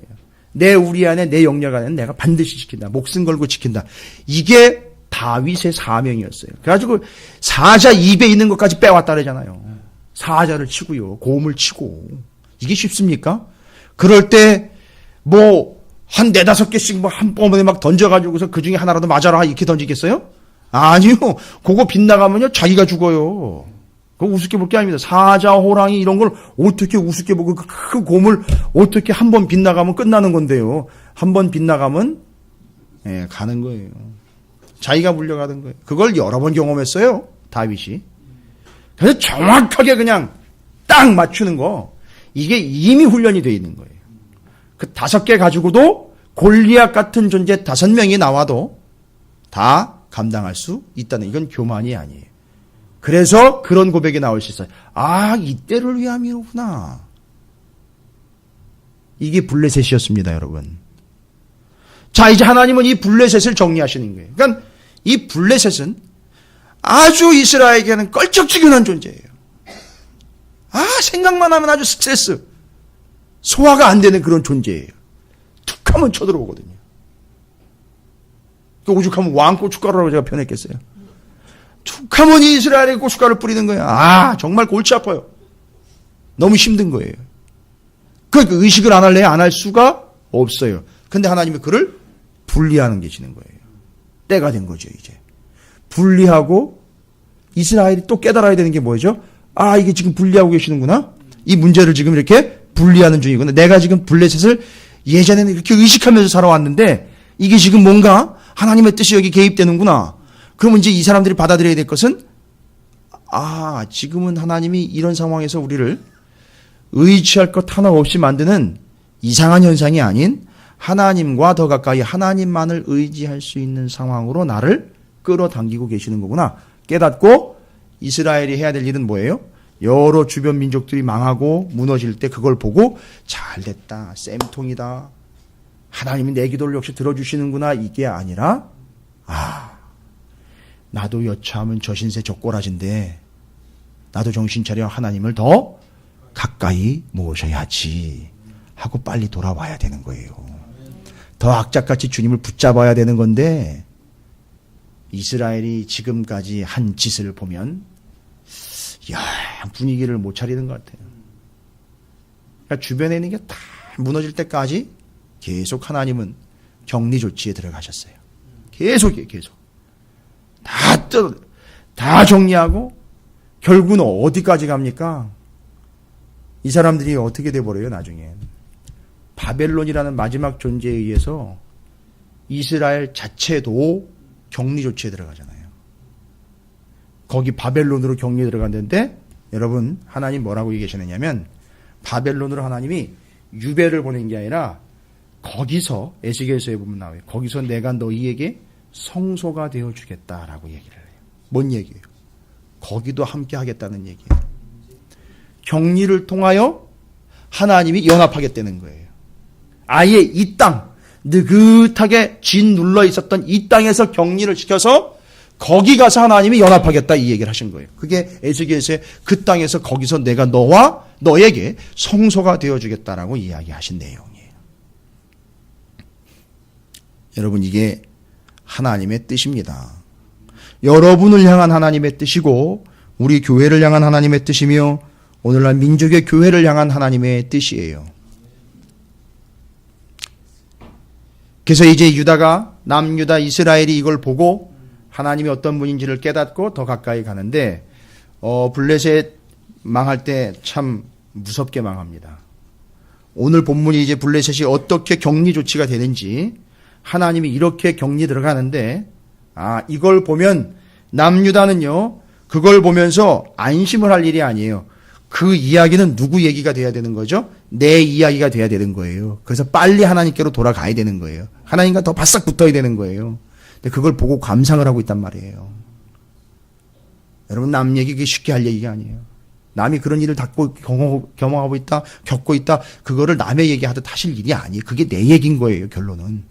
내 우리 안에 내 영역 안에 내가 반드시 지킨다. 목숨 걸고 지킨다. 이게 다윗의 사명이었어요. 그래가지고 사자 입에 있는 것까지 빼왔다 그러잖아요. 사자를 치고요. 고음을 치고. 이게 쉽습니까? 그럴 때 뭐 한 4-5개씩 뭐 한꺼번에 막 던져가지고서 그 중에 하나라도 맞아라 이렇게 던지겠어요? 아니요. 그거 빗나가면요 자기가 죽어요. 그거 우습게 볼 게 아닙니다. 사자, 호랑이 이런 걸 어떻게 우습게 보고 그 곰을 어떻게 한 번 빗나가면 끝나는 건데요. 한 번 빗나가면 예, 가는 거예요. 자기가 물려가는 거예요. 그걸 여러 번 경험했어요. 다윗이. 그래서 정확하게 그냥 딱 맞추는 거. 이게 이미 훈련이 되어 있는 거예요. 그 5개 가지고도 골리앗 같은 존재 5명이 나와도 다 감당할 수 있다는 이건 교만이 아니에요. 그래서 그런 고백이 나올 수 있어요. 아, 이때를 위함이로구나. 이게 블레셋이었습니다, 여러분. 자, 이제 하나님은 이 블레셋을 정리하시는 거예요. 그러니까 이 블레셋은 아주 이스라엘에게는 껄쩍지근한 존재예요. 아, 생각만 하면 아주 스트레스. 소화가 안 되는 그런 존재예요. 툭 하면 쳐들어오거든요. 그 오죽하면 왕고춧가루라고 제가 표현했겠어요. 툭 하면 이스라엘에 고춧가루를 뿌리는 거예요. 아, 정말 골치 아파요. 너무 힘든 거예요. 그 의식을 안 할래야 안 할 수가 없어요. 근데 하나님이 그를 분리하는 계시는 거예요. 때가 된 거죠, 이제. 분리하고 이스라엘이 또 깨달아야 되는 게 뭐죠? 아, 이게 지금 분리하고 계시는구나? 이 문제를 지금 이렇게 분리하는 중이구나. 내가 지금 블레셋을 예전에는 이렇게 의식하면서 살아왔는데 이게 지금 뭔가 하나님의 뜻이 여기 개입되는구나. 그러면 이제 이 사람들이 받아들여야 될 것은 아, 지금은 하나님이 이런 상황에서 우리를 의지할 것 하나 없이 만드는 이상한 현상이 아닌 하나님과 더 가까이 하나님만을 의지할 수 있는 상황으로 나를 끌어당기고 계시는 거구나. 깨닫고 이스라엘이 해야 될 일은 뭐예요? 여러 주변 민족들이 망하고 무너질 때 그걸 보고 잘됐다. 쌤통이다. 하나님이 내 기도를 역시 들어주시는구나. 이게 아니라 아, 나도 여차하면 저 신세 저 꼬라진데 나도 정신 차려 하나님을 더 가까이 모셔야지 하고 빨리 돌아와야 되는 거예요. 더 악착같이 주님을 붙잡아야 되는 건데 이스라엘이 지금까지 한 짓을 보면 야, 분위기를 못 차리는 것 같아요. 그러니까 주변에 있는 게 다 무너질 때까지 계속 하나님은 격리 조치에 들어가셨어요. 계속이에요, 계속. 다 정리하고 결국은 어디까지 갑니까? 이 사람들이 어떻게 돼버려요, 나중에. 바벨론이라는 마지막 존재에 의해서 이스라엘 자체도 격리 조치에 들어가잖아요. 거기 바벨론으로 격리에 들어갔는데 여러분 하나님 뭐라고 얘기하시느냐면 바벨론으로 하나님이 유배를 보낸 게 아니라 거기서 에스겔서에 보면 나와요. 거기서 내가 너희에게 성소가 되어 주겠다라고 얘기를 해요. 뭔 얘기예요? 거기도 함께 하겠다는 얘기예요. 격리를 통하여 하나님이 연합하겠다는 거예요. 아예 이 땅, 느긋하게 진 눌러 있었던 이 땅에서 격리를 시켜서 거기 가서 하나님이 연합하겠다 이 얘기를 하신 거예요. 그게 에스겔서의 그 땅에서 거기서 내가 너와 너에게 성소가 되어주겠다라고 이야기하신 내용이에요. 여러분 이게 하나님의 뜻입니다. 여러분을 향한 하나님의 뜻이고 우리 교회를 향한 하나님의 뜻이며 오늘날 민족의 교회를 향한 하나님의 뜻이에요. 그래서 이제 유다가 남유다 이스라엘이 이걸 보고 하나님이 어떤 분인지를 깨닫고 더 가까이 가는데 블레셋 망할 때 참 무섭게 망합니다. 오늘 본문이 이제 블레셋이 어떻게 격리 조치가 되는지 하나님이 이렇게 격리 들어가는데 이걸 보면 남유다는요 그걸 보면서 안심을 할 일이 아니에요. 그 이야기는 누구 얘기가 돼야 되는 거죠? 내 이야기가 돼야 되는 거예요. 그래서 빨리 하나님께로 돌아가야 되는 거예요. 하나님과 더 바싹 붙어야 되는 거예요. 근데 그걸 보고 감상을 하고 있단 말이에요. 여러분 남 얘기 쉽게 할 얘기가 아니에요. 남이 그런 일을 경험하고 있다, 겪고 있다, 그거를 남의 얘기하듯 하실 일이 아니에요. 그게 내 얘기인 거예요, 결론은.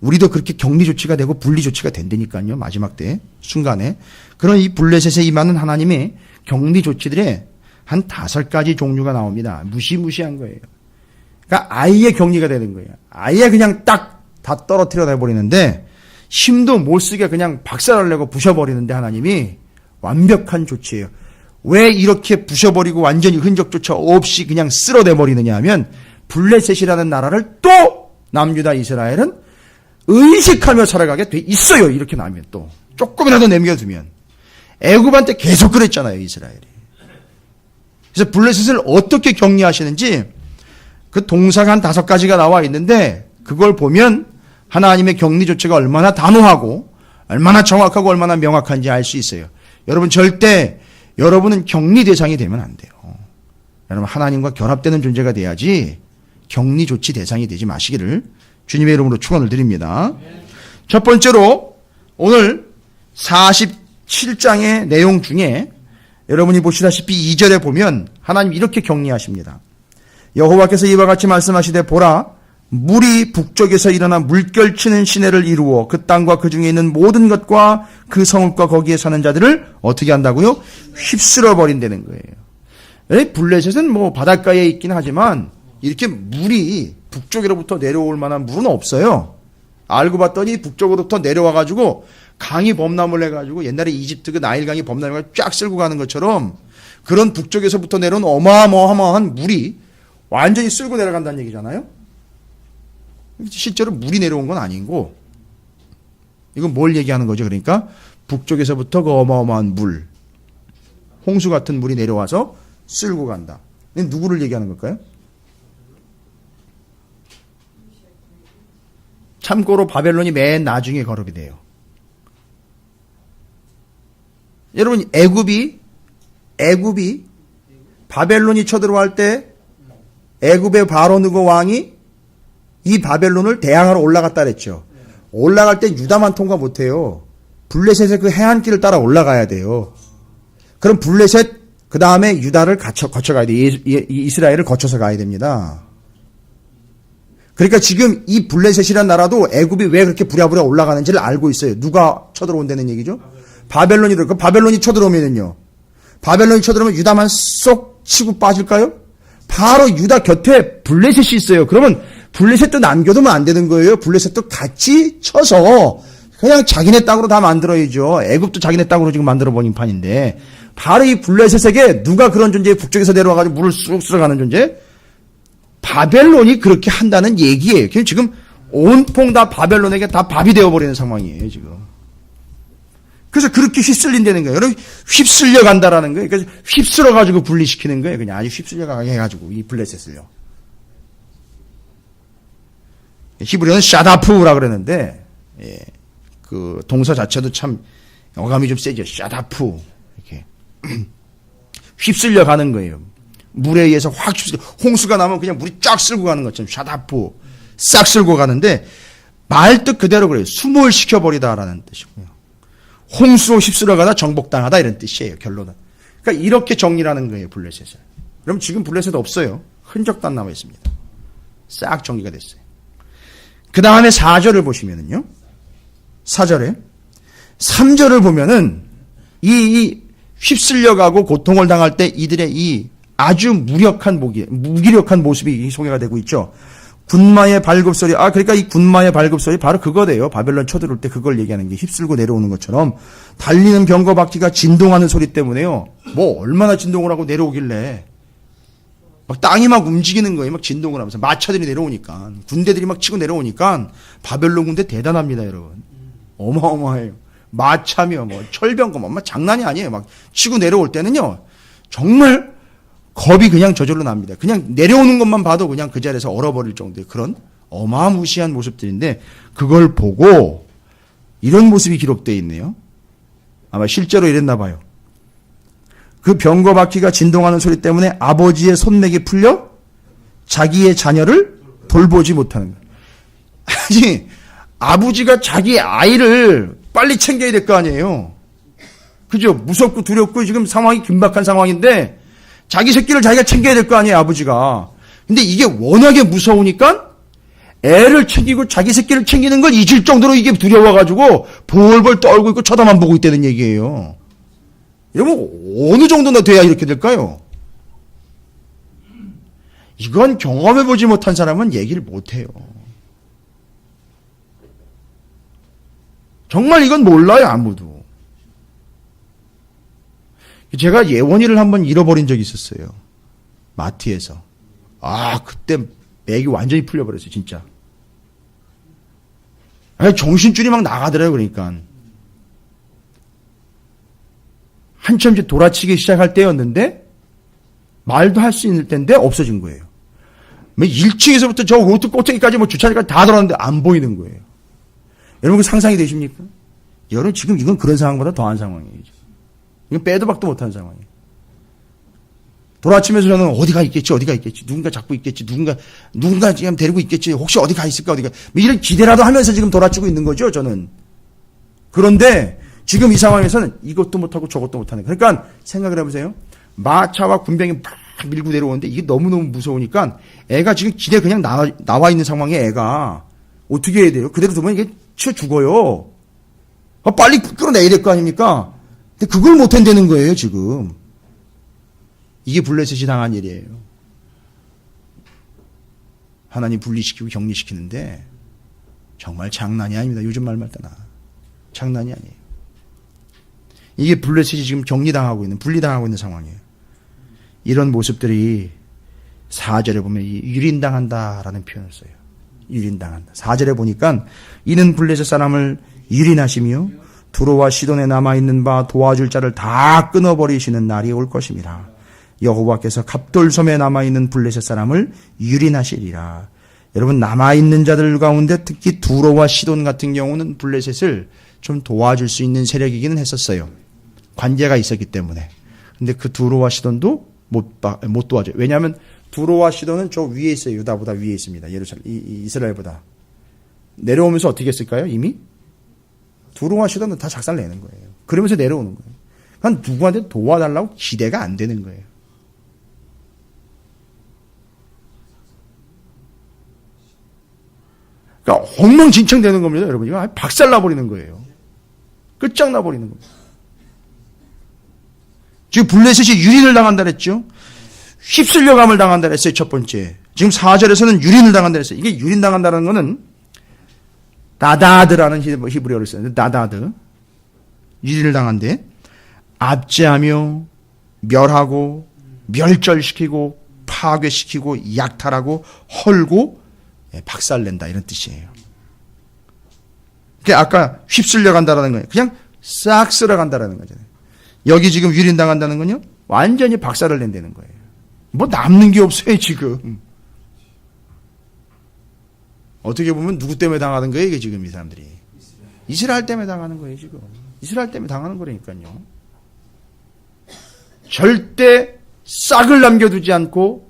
우리도 그렇게 격리 조치가 되고 분리 조치가 된다니까요, 마지막 때, 순간에. 그런 이 블레셋에 임하는 하나님의 격리 조치들에 한 5가지 종류가 나옵니다. 무시무시한 거예요. 그러니까 아예 격리가 되는 거예요. 아예 그냥 딱 다 떨어뜨려 내버리는데, 힘도 못 쓰게 그냥 박살을 내고 부셔버리는데 하나님이 완벽한 조치예요. 왜 이렇게 부셔버리고 완전히 흔적조차 없이 그냥 쓸어내버리느냐 하면 블레셋이라는 나라를 또 남유다 이스라엘은 의식하며 살아가게 돼 있어요. 이렇게 나면 또 조금이라도 남겨두면 애굽한테 계속 그랬잖아요. 이스라엘이. 그래서 블레셋을 어떻게 격리하시는지 그 동사가 한 5가지가 나와 있는데 그걸 보면 하나님의 격리 조치가 얼마나 단호하고 얼마나 정확하고 얼마나 명확한지 알 수 있어요. 여러분 절대 여러분은 격리 대상이 되면 안 돼요. 여러분 하나님과 결합되는 존재가 돼야지 격리 조치 대상이 되지 마시기를 주님의 이름으로 축원을 드립니다. 첫 번째로 오늘 47장의 내용 중에 여러분이 보시다시피 2절에 보면 하나님 이렇게 격리하십니다. 여호와께서 이와 같이 말씀하시되 보라 물이 북쪽에서 일어나 물결치는 시내를 이루어 그 땅과 그 중에 있는 모든 것과 그 성읍과 거기에 사는 자들을 어떻게 한다고요? 휩쓸어 버린다는 거예요. 블레셋은 뭐 바닷가에 있긴 하지만 이렇게 물이 북쪽으로부터 내려올 만한 물은 없어요. 알고 봤더니 북쪽으로부터 내려와가지고 강이 범람을 해가지고 옛날에 이집트 그 나일강이 범람을 해가지고 쫙 쓸고 가는 것처럼 그런 북쪽에서부터 내려온 어마어마한 물이 완전히 쓸고 내려간다는 얘기잖아요. 실제로 물이 내려온 건 아니고 이건 뭘 얘기하는 거죠? 그러니까 북쪽에서부터 그 어마어마한 물, 홍수 같은 물이 내려와서 쓸고 간다. 누구를 얘기하는 걸까요? 참고로 바벨론이 맨 나중에 거듭이 돼요. 여러분 애굽이 바벨론이 쳐들어갈 때 애굽의 바로느고 왕이 이 바벨론을 대항하러 올라갔다 그랬죠. 올라갈 때 유다만 통과 못해요. 블레셋의 그 해안길을 따라 올라가야 돼요. 그럼 블레셋 그 다음에 유다를 거쳐가야 돼요. 이스라엘을 거쳐서 가야 됩니다. 그러니까 지금 이 블레셋이라는 나라도 애굽이 왜 그렇게 부랴부랴 올라가는지를 알고 있어요. 누가 쳐들어온다는 얘기죠? 바벨론이 들어오고 바벨론이 쳐들어오면요. 바벨론이 쳐들어오면 유다만 쏙 치고 빠질까요? 바로 유다 곁에 블레셋이 있어요. 그러면 블레셋도 남겨두면 안 되는 거예요. 블레셋도 같이 쳐서 그냥 자기네 땅으로 다 만들어야죠. 애굽도 자기네 땅으로 지금 만들어버린 판인데 바로 이 블레셋에게 누가 그런 존재에 북쪽에서 내려와가지고 물을 쑥 쓸어가는 존재? 바벨론이 그렇게 한다는 얘기예요. 지금 온통 다 바벨론에게 다 밥이 되어버리는 상황이에요. 지금. 그래서 그렇게 휩쓸린다는 거예요. 여러분 휩쓸려 간다라는 거예요. 그래서 휩쓸어가지고 분리시키는 거예요. 그냥 아주 휩쓸려가게 해가지고 이 블레셋을요. 히브리어는 샤다프라 그러는데 그 동사 자체도 참 어감이 좀 세죠. 샤다프 이렇게 휩쓸려 가는 거예요. 물에 의해서 확 휩쓸려 홍수가 나면 그냥 물이 쫙 쓸고 가는 것처럼 샤다프 싹 쓸고 가는데 말뜻 그대로 그래요. 수몰 시켜버리다라는 뜻이고요. 홍수로 휩쓸어가다 정복당하다 이런 뜻이에요. 결론은. 그러니까 이렇게 정리라는 거예요. 블레셋을. 그럼 지금 블레셋 없어요. 흔적도 안 남아 있습니다. 싹 정리가 됐어요. 그 다음에 4절을 보시면은요. 4절에 3절을 보면은 이 휩쓸려가고 고통을 당할 때 이들의 이 아주 무기력한 모습이 소개가 되고 있죠. 군마의 발급소리. 그러니까 이 군마의 발급소리 바로 그거래요. 바벨론 쳐들어올 때 그걸 얘기하는 게 휩쓸고 내려오는 것처럼 달리는 병거 바퀴가 진동하는 소리 때문에요. 뭐 얼마나 진동을 하고 내려오길래 막 땅이 막 움직이는 거예요. 막 진동을 하면서 마차들이 내려오니까 군대들이 막 치고 내려오니까 바벨론 군대 대단합니다, 여러분. 어마어마해요. 마차며 뭐 철병거 뭐 장난이 아니에요. 막 치고 내려올 때는요. 정말 겁이 그냥 저절로 납니다. 그냥 내려오는 것만 봐도 그냥 그 자리에서 얼어버릴 정도의 그런 어마무시한 모습들인데 그걸 보고 이런 모습이 기록되어 있네요. 아마 실제로 이랬나 봐요. 그 병거 바퀴가 진동하는 소리 때문에 아버지의 손맥이 풀려 자기의 자녀를 돌보지 못하는 거예요. 아니, 아버지가 자기 아이를 빨리 챙겨야 될 거 아니에요. 그죠? 무섭고 두렵고 지금 상황이 긴박한 상황인데 자기 새끼를 자기가 챙겨야 될 거 아니에요, 아버지가. 근데 이게 워낙에 무서우니까 애를 챙기고 자기 새끼를 챙기는 걸 잊을 정도로 이게 두려워가지고 벌벌 떨고 있고 쳐다만 보고 있다는 얘기예요. 이러면 어느 정도나 돼야 이렇게 될까요? 이건 경험해보지 못한 사람은 얘기를 못해요. 정말 이건 몰라요, 아무도. 제가 예원이를 한번 잃어버린 적이 있었어요. 마트에서. 그때 맥이 완전히 풀려버렸어요, 진짜. 정신줄이 막 나가더라고요, 그러니까. 한참 이제 돌아치기 시작할 때였는데, 말도 할 수 있는 때인데 없어진 거예요. 1층에서부터 저 로트 꼭대기까지 주차장까지 다 돌았는데 안 보이는 거예요. 여러분, 그 상상이 되십니까? 여러분, 지금 이건 그런 상황보다 더한 상황이에요. 이건 빼도 박도 못한 상황이에요. 돌아치면서 저는 어디가 있겠지, 누군가 잡고 있겠지, 누군가 지금 데리고 있겠지, 혹시 어디 가 있을까, 이런 기대라도 하면서 지금 돌아치고 있는 거죠, 저는. 그런데 지금 이 상황에서는 이것도 못하고 저것도 못하는 거예요. 그러니까 생각을 해보세요. 마차와 군병이 막 밀고 내려오는데 이게 너무너무 무서우니까 애가 지금 길에 그냥 나와 있는 상황에 애가 어떻게 해야 돼요? 그대로 두면 이게 치워 죽어요. 빨리 끌어내야 될 거 아닙니까? 근데 그걸 못 한다는 거예요, 지금. 이게 블레셋이 당한 일이에요. 하나님 분리시키고 격리시키는데 정말 장난이 아닙니다. 요즘 말만 따나. 장난이 아니에요. 이게 블레셋이 지금 격리당하고 있는, 분리당하고 있는 상황이에요. 이런 모습들이 4절에 보면 유린당한다라는 표현을 써요. 유린당한다. 4절에 보니까 이는 블레셋 사람을 유린하시며 두로와 시돈에 남아있는 바 도와줄 자를 다 끊어버리시는 날이 올 것입니다. 여호와께서 갑돌섬에 남아있는 블레셋 사람을 유린하시리라. 여러분, 남아있는 자들 가운데 특히 두로와 시돈 같은 경우는 블레셋을 좀 도와줄 수 있는 세력이기는 했었어요. 관계가 있었기 때문에. 근데 그 두로와 시돈도 못 도와줘요. 왜냐하면 두로와 시돈은 저 위에 있어요. 유다보다 위에 있습니다. 이스라엘보다. 내려오면서 어떻게 했을까요? 이미? 두로와 시돈은 다 작살내는 거예요. 그러면서 내려오는 거예요. 그러니까 누구한테 도와달라고 기대가 안 되는 거예요. 그러니까 엉망진창 되는 겁니다, 여러분. 이거 박살나버리는 거예요. 끝장나버리는 겁니다. 지금 블레셋이 유린을 당한다 그랬죠? 휩쓸려감을 당한다 그랬어요, 첫 번째. 지금 4절에서는 유린을 당한다 그랬어요. 이게 유린 당한다는 거는 나다드라는 히브리어를 써요. 나다드. 유린을 당한데 압제하며 멸하고 멸절시키고 파괴시키고 약탈하고 헐고 박살낸다 이런 뜻이에요. 그러니까 아까 휩쓸려 간다라는 거예요. 그냥 싹 쓸어간다라는 거잖아요. 여기 지금 유린당한다는 건요, 완전히 박살을 낸다는 거예요. 뭐 남는 게 없어요, 지금. 어떻게 보면 누구 때문에 당하는 거예요, 이게 지금 이 사람들이. 이스라엘 때문에 당하는 거예요, 지금. 이스라엘 때문에 당하는 거라니까요. 절대 싹을 남겨두지 않고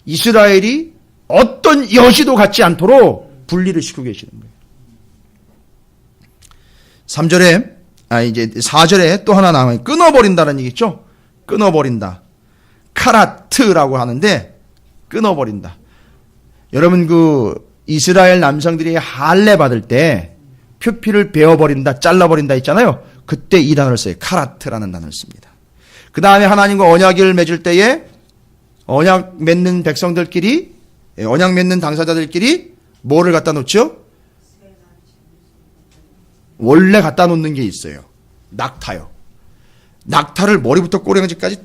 이스라엘이 어떤 여지도 갖지 않도록 분리를 시키고 계시는 거예요. 4절에 또 하나 나와요. 끊어버린다는 얘기죠. 끊어버린다. 카라트라고 하는데, 끊어버린다. 여러분, 이스라엘 남성들이 할례 받을 때, 표피를 베어버린다, 잘라버린다 있잖아요. 그때 이 단어를 써요. 카라트라는 단어를 씁니다. 그 다음에 하나님과 언약을 맺을 때에, 언약 맺는 백성들끼리, 언약 맺는 당사자들끼리, 뭐를 갖다 놓죠? 원래 갖다 놓는 게 있어요. 낙타요. 낙타를 머리부터 꼬리까지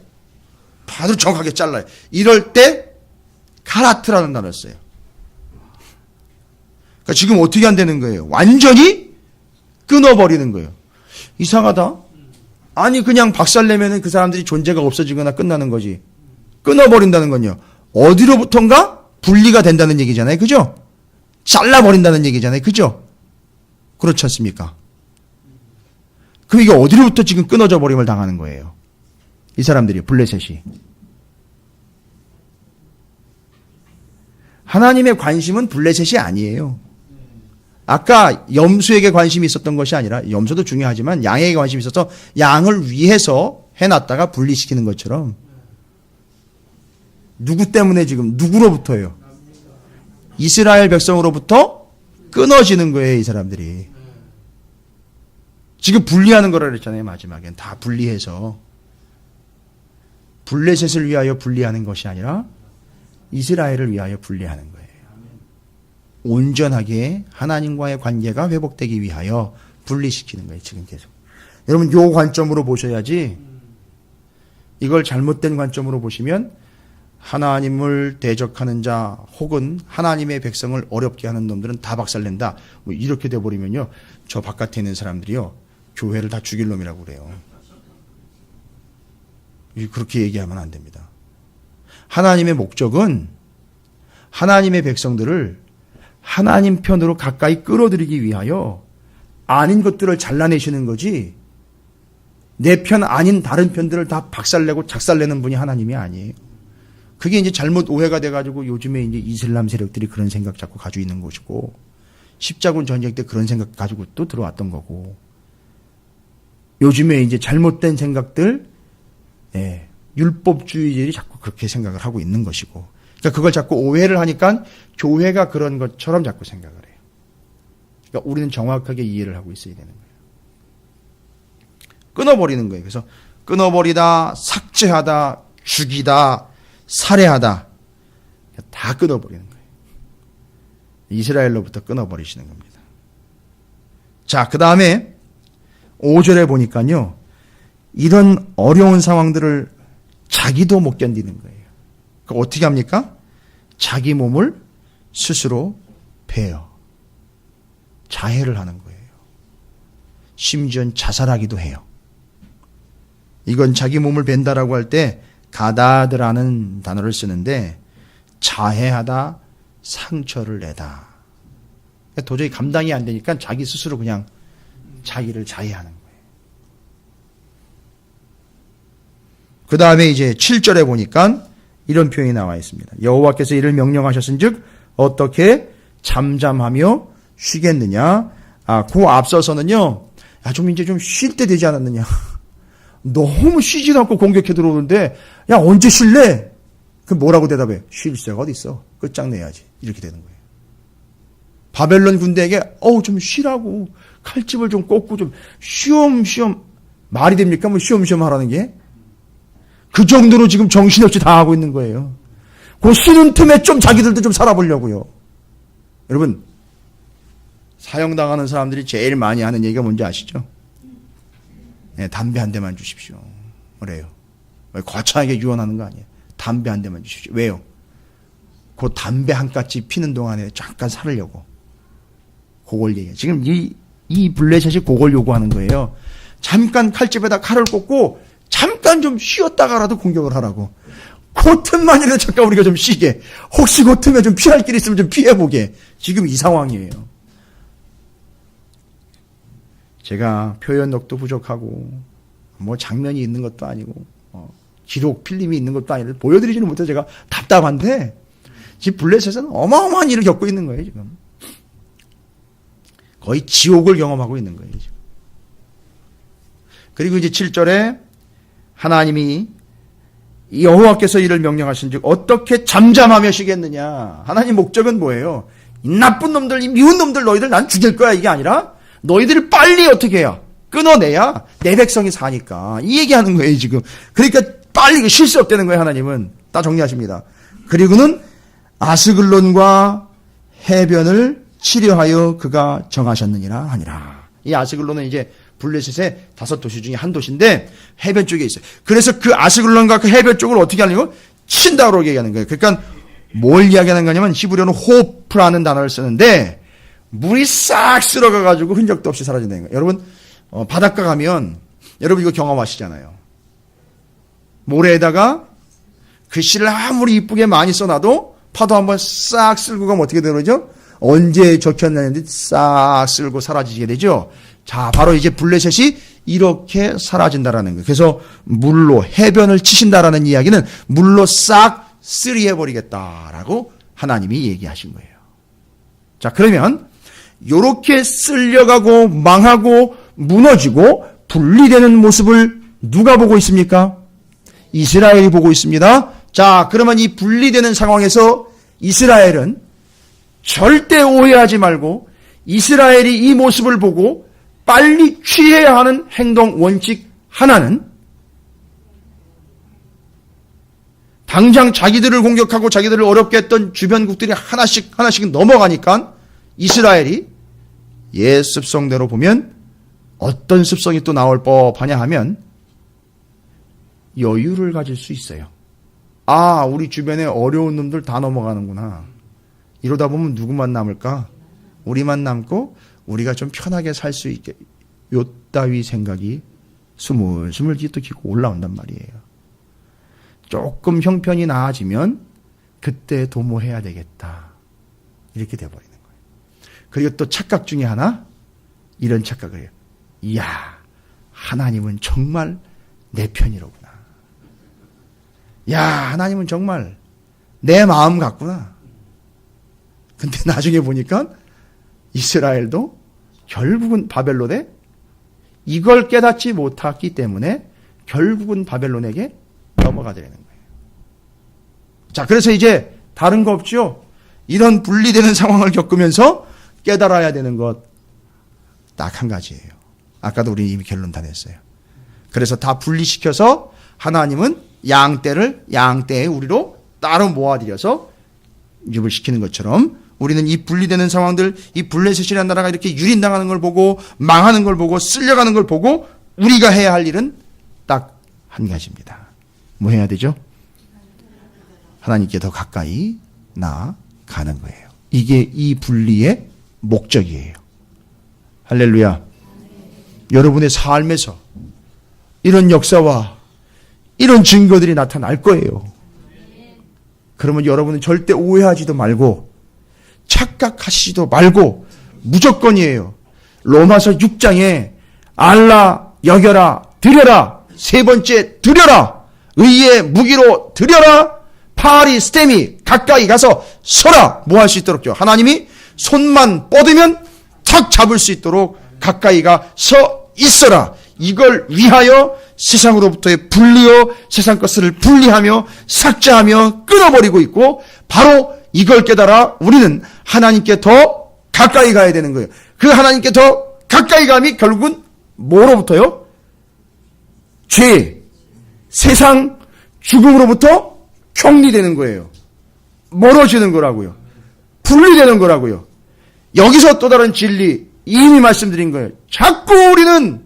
아주 정확하게 잘라요. 이럴 때 카라트라는 단어를 써요. 그러니까 지금 어떻게 한다는 거예요? 완전히 끊어버리는 거예요. 이상하다. 아니 그냥 박살내면 그 사람들이 존재가 없어지거나 끝나는 거지. 끊어버린다는 건요. 어디로부턴가 분리가 된다는 얘기잖아요. 그죠? 잘라버린다는 얘기잖아요. 그죠? 그렇지 않습니까? 그럼 이게 어디로부터 지금 끊어져 버림을 당하는 거예요. 이 사람들이, 블레셋이. 하나님의 관심은 블레셋이 아니에요. 아까 염소에게 관심이 있었던 것이 아니라, 염소도 중요하지만 양에게 관심이 있어서 양을 위해서 해놨다가 분리시키는 것처럼, 누구 때문에 지금, 누구로부터예요? 이스라엘 백성으로부터 끊어지는 거예요, 이 사람들이. 지금 분리하는 거라 그랬잖아요, 마지막엔. 다 분리해서. 블레셋을 위하여 분리하는 것이 아니라 이스라엘을 위하여 분리하는 거예요. 온전하게 하나님과의 관계가 회복되기 위하여 분리시키는 거예요, 지금 계속. 여러분, 요 관점으로 보셔야지, 이걸 잘못된 관점으로 보시면 하나님을 대적하는 자 혹은 하나님의 백성을 어렵게 하는 놈들은 다 박살낸다. 뭐 이렇게 돼버리면요, 저 바깥에 있는 사람들이요, 교회를 다 죽일 놈이라고 그래요. 그렇게 얘기하면 안 됩니다. 하나님의 목적은 하나님의 백성들을 하나님 편으로 가까이 끌어들이기 위하여 아닌 것들을 잘라내시는 거지, 내 편 아닌 다른 편들을 다 박살내고 작살내는 분이 하나님이 아니에요. 그게 이제 잘못 오해가 돼가지고 요즘에 이제 이슬람 세력들이 그런 생각 자꾸 가지고 있는 것이고, 십자군 전쟁 때 그런 생각 가지고 또 들어왔던 거고, 요즘에 이제 잘못된 생각들, 율법주의자들이 자꾸 그렇게 생각을 하고 있는 것이고, 그러니까 그걸 자꾸 오해를 하니까 교회가 그런 것처럼 자꾸 생각을 해요. 그러니까 우리는 정확하게 이해를 하고 있어야 되는 거예요. 끊어버리는 거예요. 그래서 끊어버리다, 삭제하다, 죽이다, 살해하다, 다 끊어버리는 거예요. 이스라엘로부터 끊어버리시는 겁니다. 자, 그 다음에 5절에 보니까요, 이런 어려운 상황들을 자기도 못 견디는 거예요. 그러니까 어떻게 합니까? 자기 몸을 스스로 베요. 자해를 하는 거예요. 심지어는 자살하기도 해요. 이건 자기 몸을 벤다라고 할 때 가다드라는 단어를 쓰는데, 자해하다, 상처를 내다. 도저히 감당이 안 되니까 자기 스스로 그냥 자기를 자해하는 거예요. 그 다음에 이제 7절에 보니까 이런 표현이 나와 있습니다. 여호와께서 이를 명령하셨은즉 어떻게 잠잠하며 쉬겠느냐. 그 앞서서는요, 좀 이제 좀 쉴 때 되지 않았느냐. 너무 쉬지도 않고 공격해 들어오는데, 야, 언제 쉴래? 그럼 뭐라고 대답해? 쉴 새가 어디 있어? 끝장내야지. 이렇게 되는 거예요. 바벨론 군대에게 좀 쉬라고, 칼집을 좀 꽂고 좀 쉬엄쉬엄, 말이 됩니까? 뭐 쉬엄쉬엄 하라는 게? 그 정도로 지금 정신없이 당하고 있는 거예요. 그 쉬는 틈에 좀 자기들도 좀 살아보려고요. 여러분, 사형당하는 사람들이 제일 많이 하는 얘기가 뭔지 아시죠? 담배 한 대만 주십시오. 그래요. 거창하게 유언하는 거 아니에요. 담배 한 대만 주십시오. 왜요? 그 담배 한 가지 피는 동안에 잠깐 살으려고. 그걸 얘기해요. 지금 이 블레셋이 그걸 요구하는 거예요. 잠깐 칼집에다 칼을 꽂고 잠깐 좀 쉬었다가라도 공격을 하라고. 그 틈만이라도 잠깐 우리가 좀 쉬게. 혹시 그 틈에 좀 피할 길이 있으면 좀 피해보게. 지금 이 상황이에요. 제가 표현력도 부족하고, 뭐 장면이 있는 것도 아니고, 기록, 필름이 있는 것도 아니고, 보여드리지는 못해서 제가 답답한데, 지금 블레셋은 어마어마한 일을 겪고 있는 거예요, 지금. 거의 지옥을 경험하고 있는 거예요, 지금. 그리고 이제 7절에 하나님이 여호와께서 이를 명령하신즉 어떻게 잠잠하며 쉬겠느냐. 하나님 목적은 뭐예요? 이 나쁜 놈들, 이 미운 놈들 너희들 난 죽일 거야, 이게 아니라 너희들을 빨리 어떻게 해야? 끊어내야 내 백성이 사니까. 이 얘기하는 거예요, 지금. 그러니까 빨리 쉴 수 없다는 거예요, 하나님은. 다 정리하십니다. 그리고는 아스글론과 해변을 치려하여 그가 정하셨느니라 하니라. 이 아스글론은 이제 블레셋의 5도시 중에 한 도시인데 해변 쪽에 있어요. 그래서 그 아스글론과 그 해변 쪽을 어떻게 하냐고? 친다고 얘기하는 거예요. 그러니까 뭘 이야기하는 거냐면 히브리어는 호프라는 단어를 쓰는데 물이 싹 쓸어가가지고 흔적도 없이 사라진다는 거예요. 여러분, 바닷가 가면 여러분 이거 경험하시잖아요. 모래에다가 글씨를 아무리 이쁘게 많이 써놔도 파도 한번 싹 쓸고 가면 어떻게 되죠? 언제 적혔나는데 싹 쓸고 사라지게 되죠. 자, 바로 이제 블레셋이 이렇게 사라진다라는 거예요. 그래서 물로 해변을 치신다라는 이야기는 물로 싹 쓰리해버리겠다라고 하나님이 얘기하신 거예요. 자, 그러면 이렇게 쓸려가고 망하고 무너지고 분리되는 모습을 누가 보고 있습니까? 이스라엘이 보고 있습니다. 자, 그러면 이 분리되는 상황에서 이스라엘은 절대 오해하지 말고 이스라엘이 이 모습을 보고 빨리 취해야 하는 행동 원칙 하나는 당장 자기들을 공격하고 자기들을 어렵게 했던 주변국들이 하나씩 넘어가니까 이스라엘이 옛 습성대로 보면 어떤 습성이 또 나올 법하냐 하면 여유를 가질 수 있어요. 아, 우리 주변에 어려운 놈들 다 넘어가는구나. 이러다 보면 누구만 남을까? 우리만 남고 우리가 좀 편하게 살 수 있게 요따위 생각이 스물스물 깃도 올라온단 말이에요. 조금 형편이 나아지면 그때 도모해야 되겠다. 이렇게 돼버리는 거예요. 그리고 또 착각 중에 하나, 이런 착각을 해요. 이야, 하나님은 정말 내 편이로구나. 야, 하나님은 정말 내 마음 같구나. 근데 나중에 보니까 이스라엘도 결국은 바벨론에 이걸 깨닫지 못했기 때문에 결국은 바벨론에게 넘어가게 되는 거예요. 자, 그래서 이제 다른 거 없죠? 이런 분리되는 상황을 겪으면서 깨달아야 되는 것 딱 한 가지예요. 아까도 우리 이미 결론 다 냈어요. 그래서 다 분리시켜서 하나님은 양떼에 우리로 따로 모아들여서 유입을 시키는 것처럼 우리는 이 분리되는 상황들, 이 블레셋이라는 나라가 이렇게 유린당하는 걸 보고 망하는 걸 보고 쓸려가는 걸 보고 우리가 해야 할 일은 딱 한 가지입니다. 뭐 해야 되죠? 하나님께 더 가까이 나아가는 거예요. 이게 이 분리의 목적이에요. 할렐루야. 여러분의 삶에서 이런 역사와 이런 증거들이 나타날 거예요. 그러면 여러분은 절대 오해하지도 말고 착각하시지도 말고 무조건이에요. 로마서 6장에 알라, 여겨라, 드려라, 세 번째 드려라, 의의 무기로 드려라, 파리 스테미 가까이 가서 서라. 뭐 할 수 있도록요? 하나님이 손만 뻗으면 탁 잡을 수 있도록 가까이 가서 있어라. 이걸 위하여 세상으로부터의 분리요, 세상 것을 분리하며 삭제하며 끊어버리고 있고, 바로 이걸 깨달아 우리는 하나님께 더 가까이 가야 되는 거예요. 그 하나님께 더 가까이 감이 결국은 뭐로부터요? 죄, 세상, 죽음으로부터 격리되는 거예요. 멀어지는 거라고요. 분리되는 거라고요. 여기서 또 다른 진리, 이미 말씀드린 거예요. 자꾸 우리는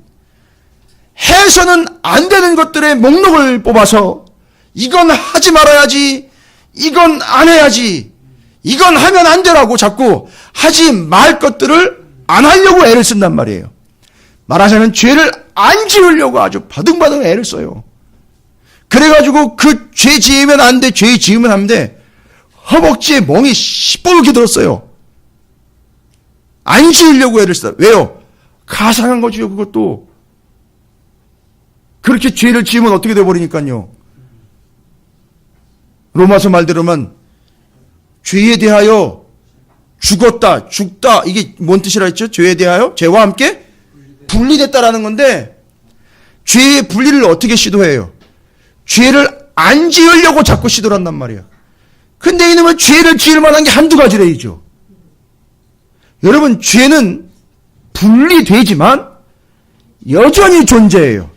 해서는 안 되는 것들의 목록을 뽑아서 이건 하지 말아야지, 이건 안 해야지, 이건 하면 안 되라고 자꾸 하지 말 것들을 안 하려고 애를 쓴단 말이에요. 말하자면 죄를 안 지으려고 아주 바등바등 애를 써요. 그래가지고 그 죄 지으면 안 돼, 죄 지으면 안 돼. 허벅지에 멍이 시뻘게 들었어요. 안 지으려고 애를 써. 왜요? 가상한 거지요, 그것도. 그렇게 죄를 지으면 어떻게 돼버리니까요. 로마서 말대로만 죄에 대하여 죽었다, 죽다, 이게 뭔 뜻이라 했죠? 죄에 대하여? 죄와 함께 분리됐다라는 건데, 죄의 분리를 어떻게 시도해요? 죄를 안 지으려고 자꾸 시도를 한단 말이에요. 근데 이놈은 죄를 지을 만한 게 한두 가지래이죠. 여러분, 죄는 분리되지만 여전히 존재해요.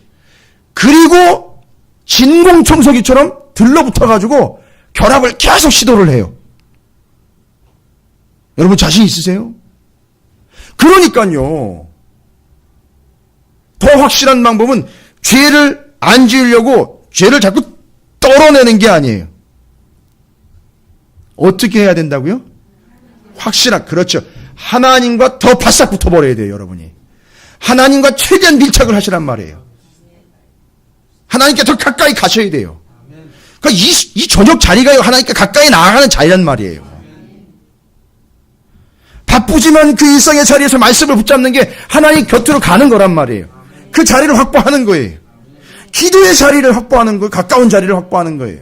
그리고 진공청소기처럼 들러붙어가지고 결합을 계속 시도를 해요. 여러분 자신 있으세요? 그러니까요. 더 확실한 방법은 죄를 안 지으려고 죄를 자꾸 떨어내는 게 아니에요. 어떻게 해야 된다고요? 확실한, 그렇죠. 하나님과 더 바싹 붙어버려야 돼요, 여러분이. 하나님과 최대한 밀착을 하시란 말이에요. 하나님께 더 가까이 가셔야 돼요. 그러니까 이 저녁 자리가 하나님께 가까이 나아가는 자리란 말이에요. 바쁘지만 그 일상의 자리에서 말씀을 붙잡는 게 하나님 곁으로 가는 거란 말이에요. 그 자리를 확보하는 거예요. 기도의 자리를 확보하는 거예요. 가까운 자리를 확보하는 거예요.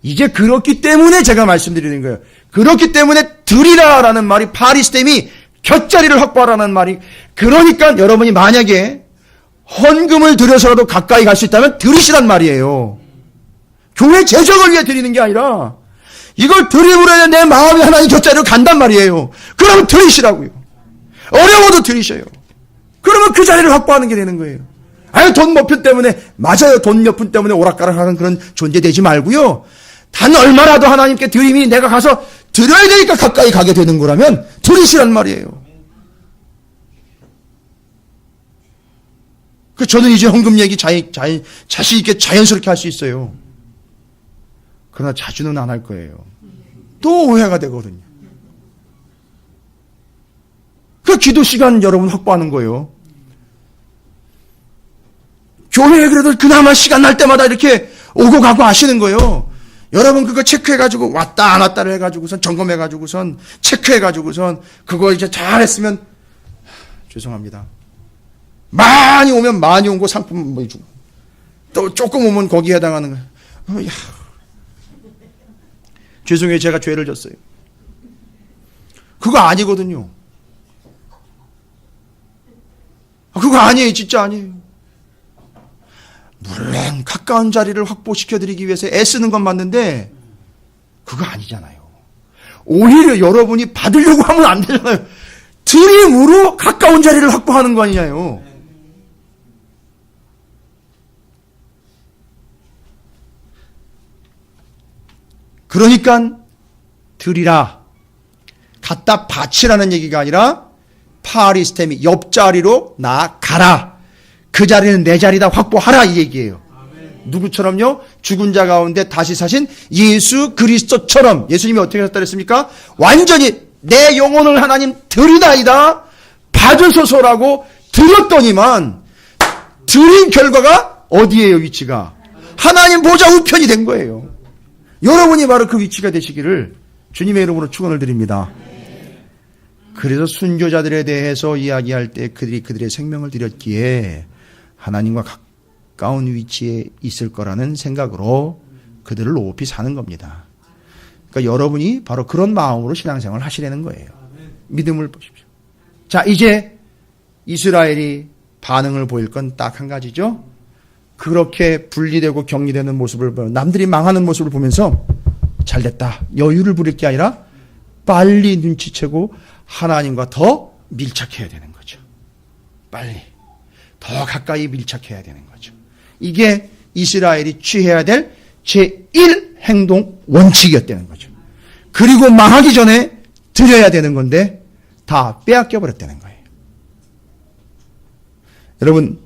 이제 그렇기 때문에 제가 말씀드리는 거예요. 그렇기 때문에 드리라라는 말이 파리스템이 곁자리를 확보하라는 말이, 그러니까 여러분이 만약에 헌금을 드려서라도 가까이 갈 수 있다면 드리시란 말이에요. 교회 재정을 위해 드리는 게 아니라 이걸 드림으로 해야 내 마음이 하나님 곁자리로 간단 말이에요. 그러면 드리시라고요. 어려워도 드리셔요. 그러면 그 자리를 확보하는 게 되는 거예요. 아유, 돈 몇 푼 때문에, 맞아요. 돈 몇 푼 때문에 오락가락하는 그런 존재 되지 말고요. 단 얼마라도 하나님께 드림이 내가 가서 드려야 되니까 가까이 가게 되는 거라면 드리시란 말이에요. 그 저는 이제 헌금 얘기 자신 있게 자연스럽게 할 수 있어요. 그러나 자주는 안 할 거예요. 또 오해가 되거든요. 그 기도 시간 여러분 확보하는 거예요. 교회에 그래도 그나마 시간 날 때마다 이렇게 오고 가고 하시는 거예요. 여러분 그거 체크해가지고 왔다 안 왔다를 해가지고선 점검해가지고선 체크해가지고선 그거 이제 잘했으면 죄송합니다. 많이 오면 많이 온 거 상품 뭐 주고 또 조금 오면 거기에 해당하는 거예요. 죄송해요. 제가 죄를 졌어요. 그거 아니거든요. 그거 아니에요. 진짜 아니에요. 물론 가까운 자리를 확보시켜드리기 위해서 애쓰는 건 맞는데 그거 아니잖아요. 오히려 여러분이 받으려고 하면 안 되잖아요. 드림으로 가까운 자리를 확보하는 거 아니냐요. 그러니까 드리라, 갖다 바치라는 얘기가 아니라 파리스템이 옆자리로 나가라. 그 자리는 내 자리다 확보하라 이 얘기예요. 누구처럼요? 죽은 자 가운데 다시 사신 예수 그리스도처럼. 예수님이 어떻게 하셨다 그랬습니까? 완전히 내 영혼을 하나님 드리나이다 받으소서라고 드렸더니만 드린 결과가 어디예요? 위치가 하나님 보좌 우편이 된 거예요. 여러분이 바로 그 위치가 되시기를 주님의 이름으로 축원을 드립니다. 그래서 순교자들에 대해서 이야기할 때 그들의 생명을 드렸기에 하나님과 가까운 위치에 있을 거라는 생각으로 그들을 높이 사는 겁니다. 그러니까 여러분이 바로 그런 마음으로 신앙생활을 하시라는 거예요. 믿음을 보십시오. 자, 이제 이스라엘이 반응을 보일 건 딱 한 가지죠. 그렇게 분리되고 격리되는 모습을 보면, 남들이 망하는 모습을 보면서 잘됐다, 여유를 부릴 게 아니라 빨리 눈치채고 하나님과 더 밀착해야 되는 거죠. 빨리 더 가까이 밀착해야 되는 거죠. 이게 이스라엘이 취해야 될 제1 행동 원칙이었다는 거죠. 그리고 망하기 전에 드려야 되는 건데 다 빼앗겨 버렸다는 거예요. 여러분,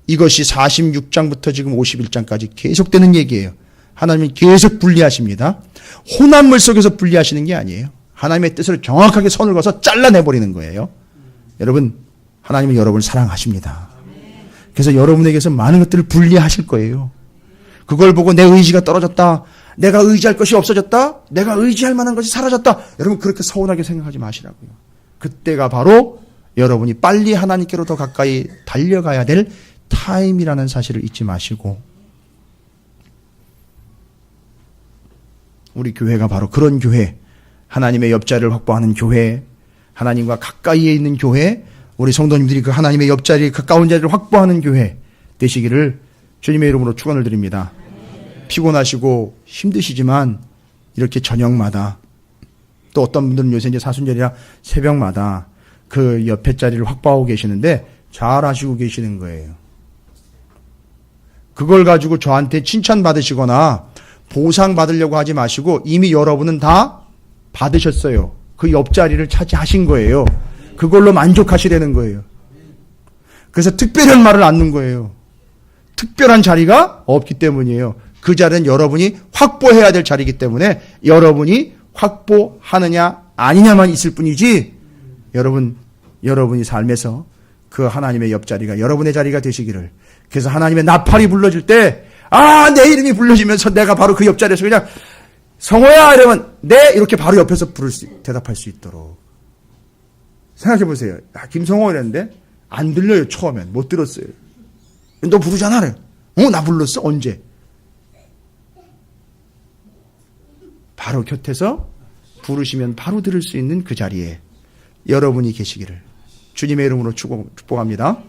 이것이 46장부터 지금 51장까지 계속되는 얘기예요. 하나님이 계속 분리하십니다. 혼합물 속에서 분리하시는 게 아니에요. 하나님의 뜻을 정확하게 선을 그어서 잘라내버리는 거예요. 여러분, 하나님은 여러분을 사랑하십니다. 그래서 여러분에게서 많은 것들을 분리하실 거예요. 그걸 보고 내 의지가 떨어졌다, 내가 의지할 것이 없어졌다, 내가 의지할 만한 것이 사라졌다, 여러분 그렇게 서운하게 생각하지 마시라고요. 그때가 바로 여러분이 빨리 하나님께로 더 가까이 달려가야 될 타임이라는 사실을 잊지 마시고, 우리 교회가 바로 그런 교회, 하나님의 옆자리를 확보하는 교회, 하나님과 가까이에 있는 교회, 우리 성도님들이 그 하나님의 옆자리, 가까운 자리를 확보하는 교회 되시기를 주님의 이름으로 축원을 드립니다. 피곤하시고 힘드시지만 이렇게 저녁마다, 또 어떤 분들은 요새 이제 사순절이라 새벽마다 그 옆에 자리를 확보하고 계시는데 잘 하시고 계시는 거예요. 그걸 가지고 저한테 칭찬받으시거나 보상 받으려고 하지 마시고 이미 여러분은 다 받으셨어요. 그 옆자리를 차지하신 거예요. 그걸로 만족하시라는 거예요. 그래서 특별한 말을 않는 거예요. 특별한 자리가 없기 때문이에요. 그 자리는 여러분이 확보해야 될 자리이기 때문에 여러분이 확보하느냐 아니냐만 있을 뿐이지, 여러분이 삶에서 그 하나님의 옆자리가 여러분의 자리가 되시기를 그래서 하나님의 나팔이 불러질 때, 내 이름이 불러지면서 내가 바로 그 옆자리에서 그냥 성호야 이러면 네 이렇게 바로 옆에서 대답할 수 있도록. 생각해 보세요. 김성호 이랬는데 안 들려요. 처음엔 못 들었어요. 너 부르잖아. 나 불렀어? 언제? 바로 곁에서 부르시면 바로 들을 수 있는 그 자리에 여러분이 계시기를 주님의 이름으로 축복합니다.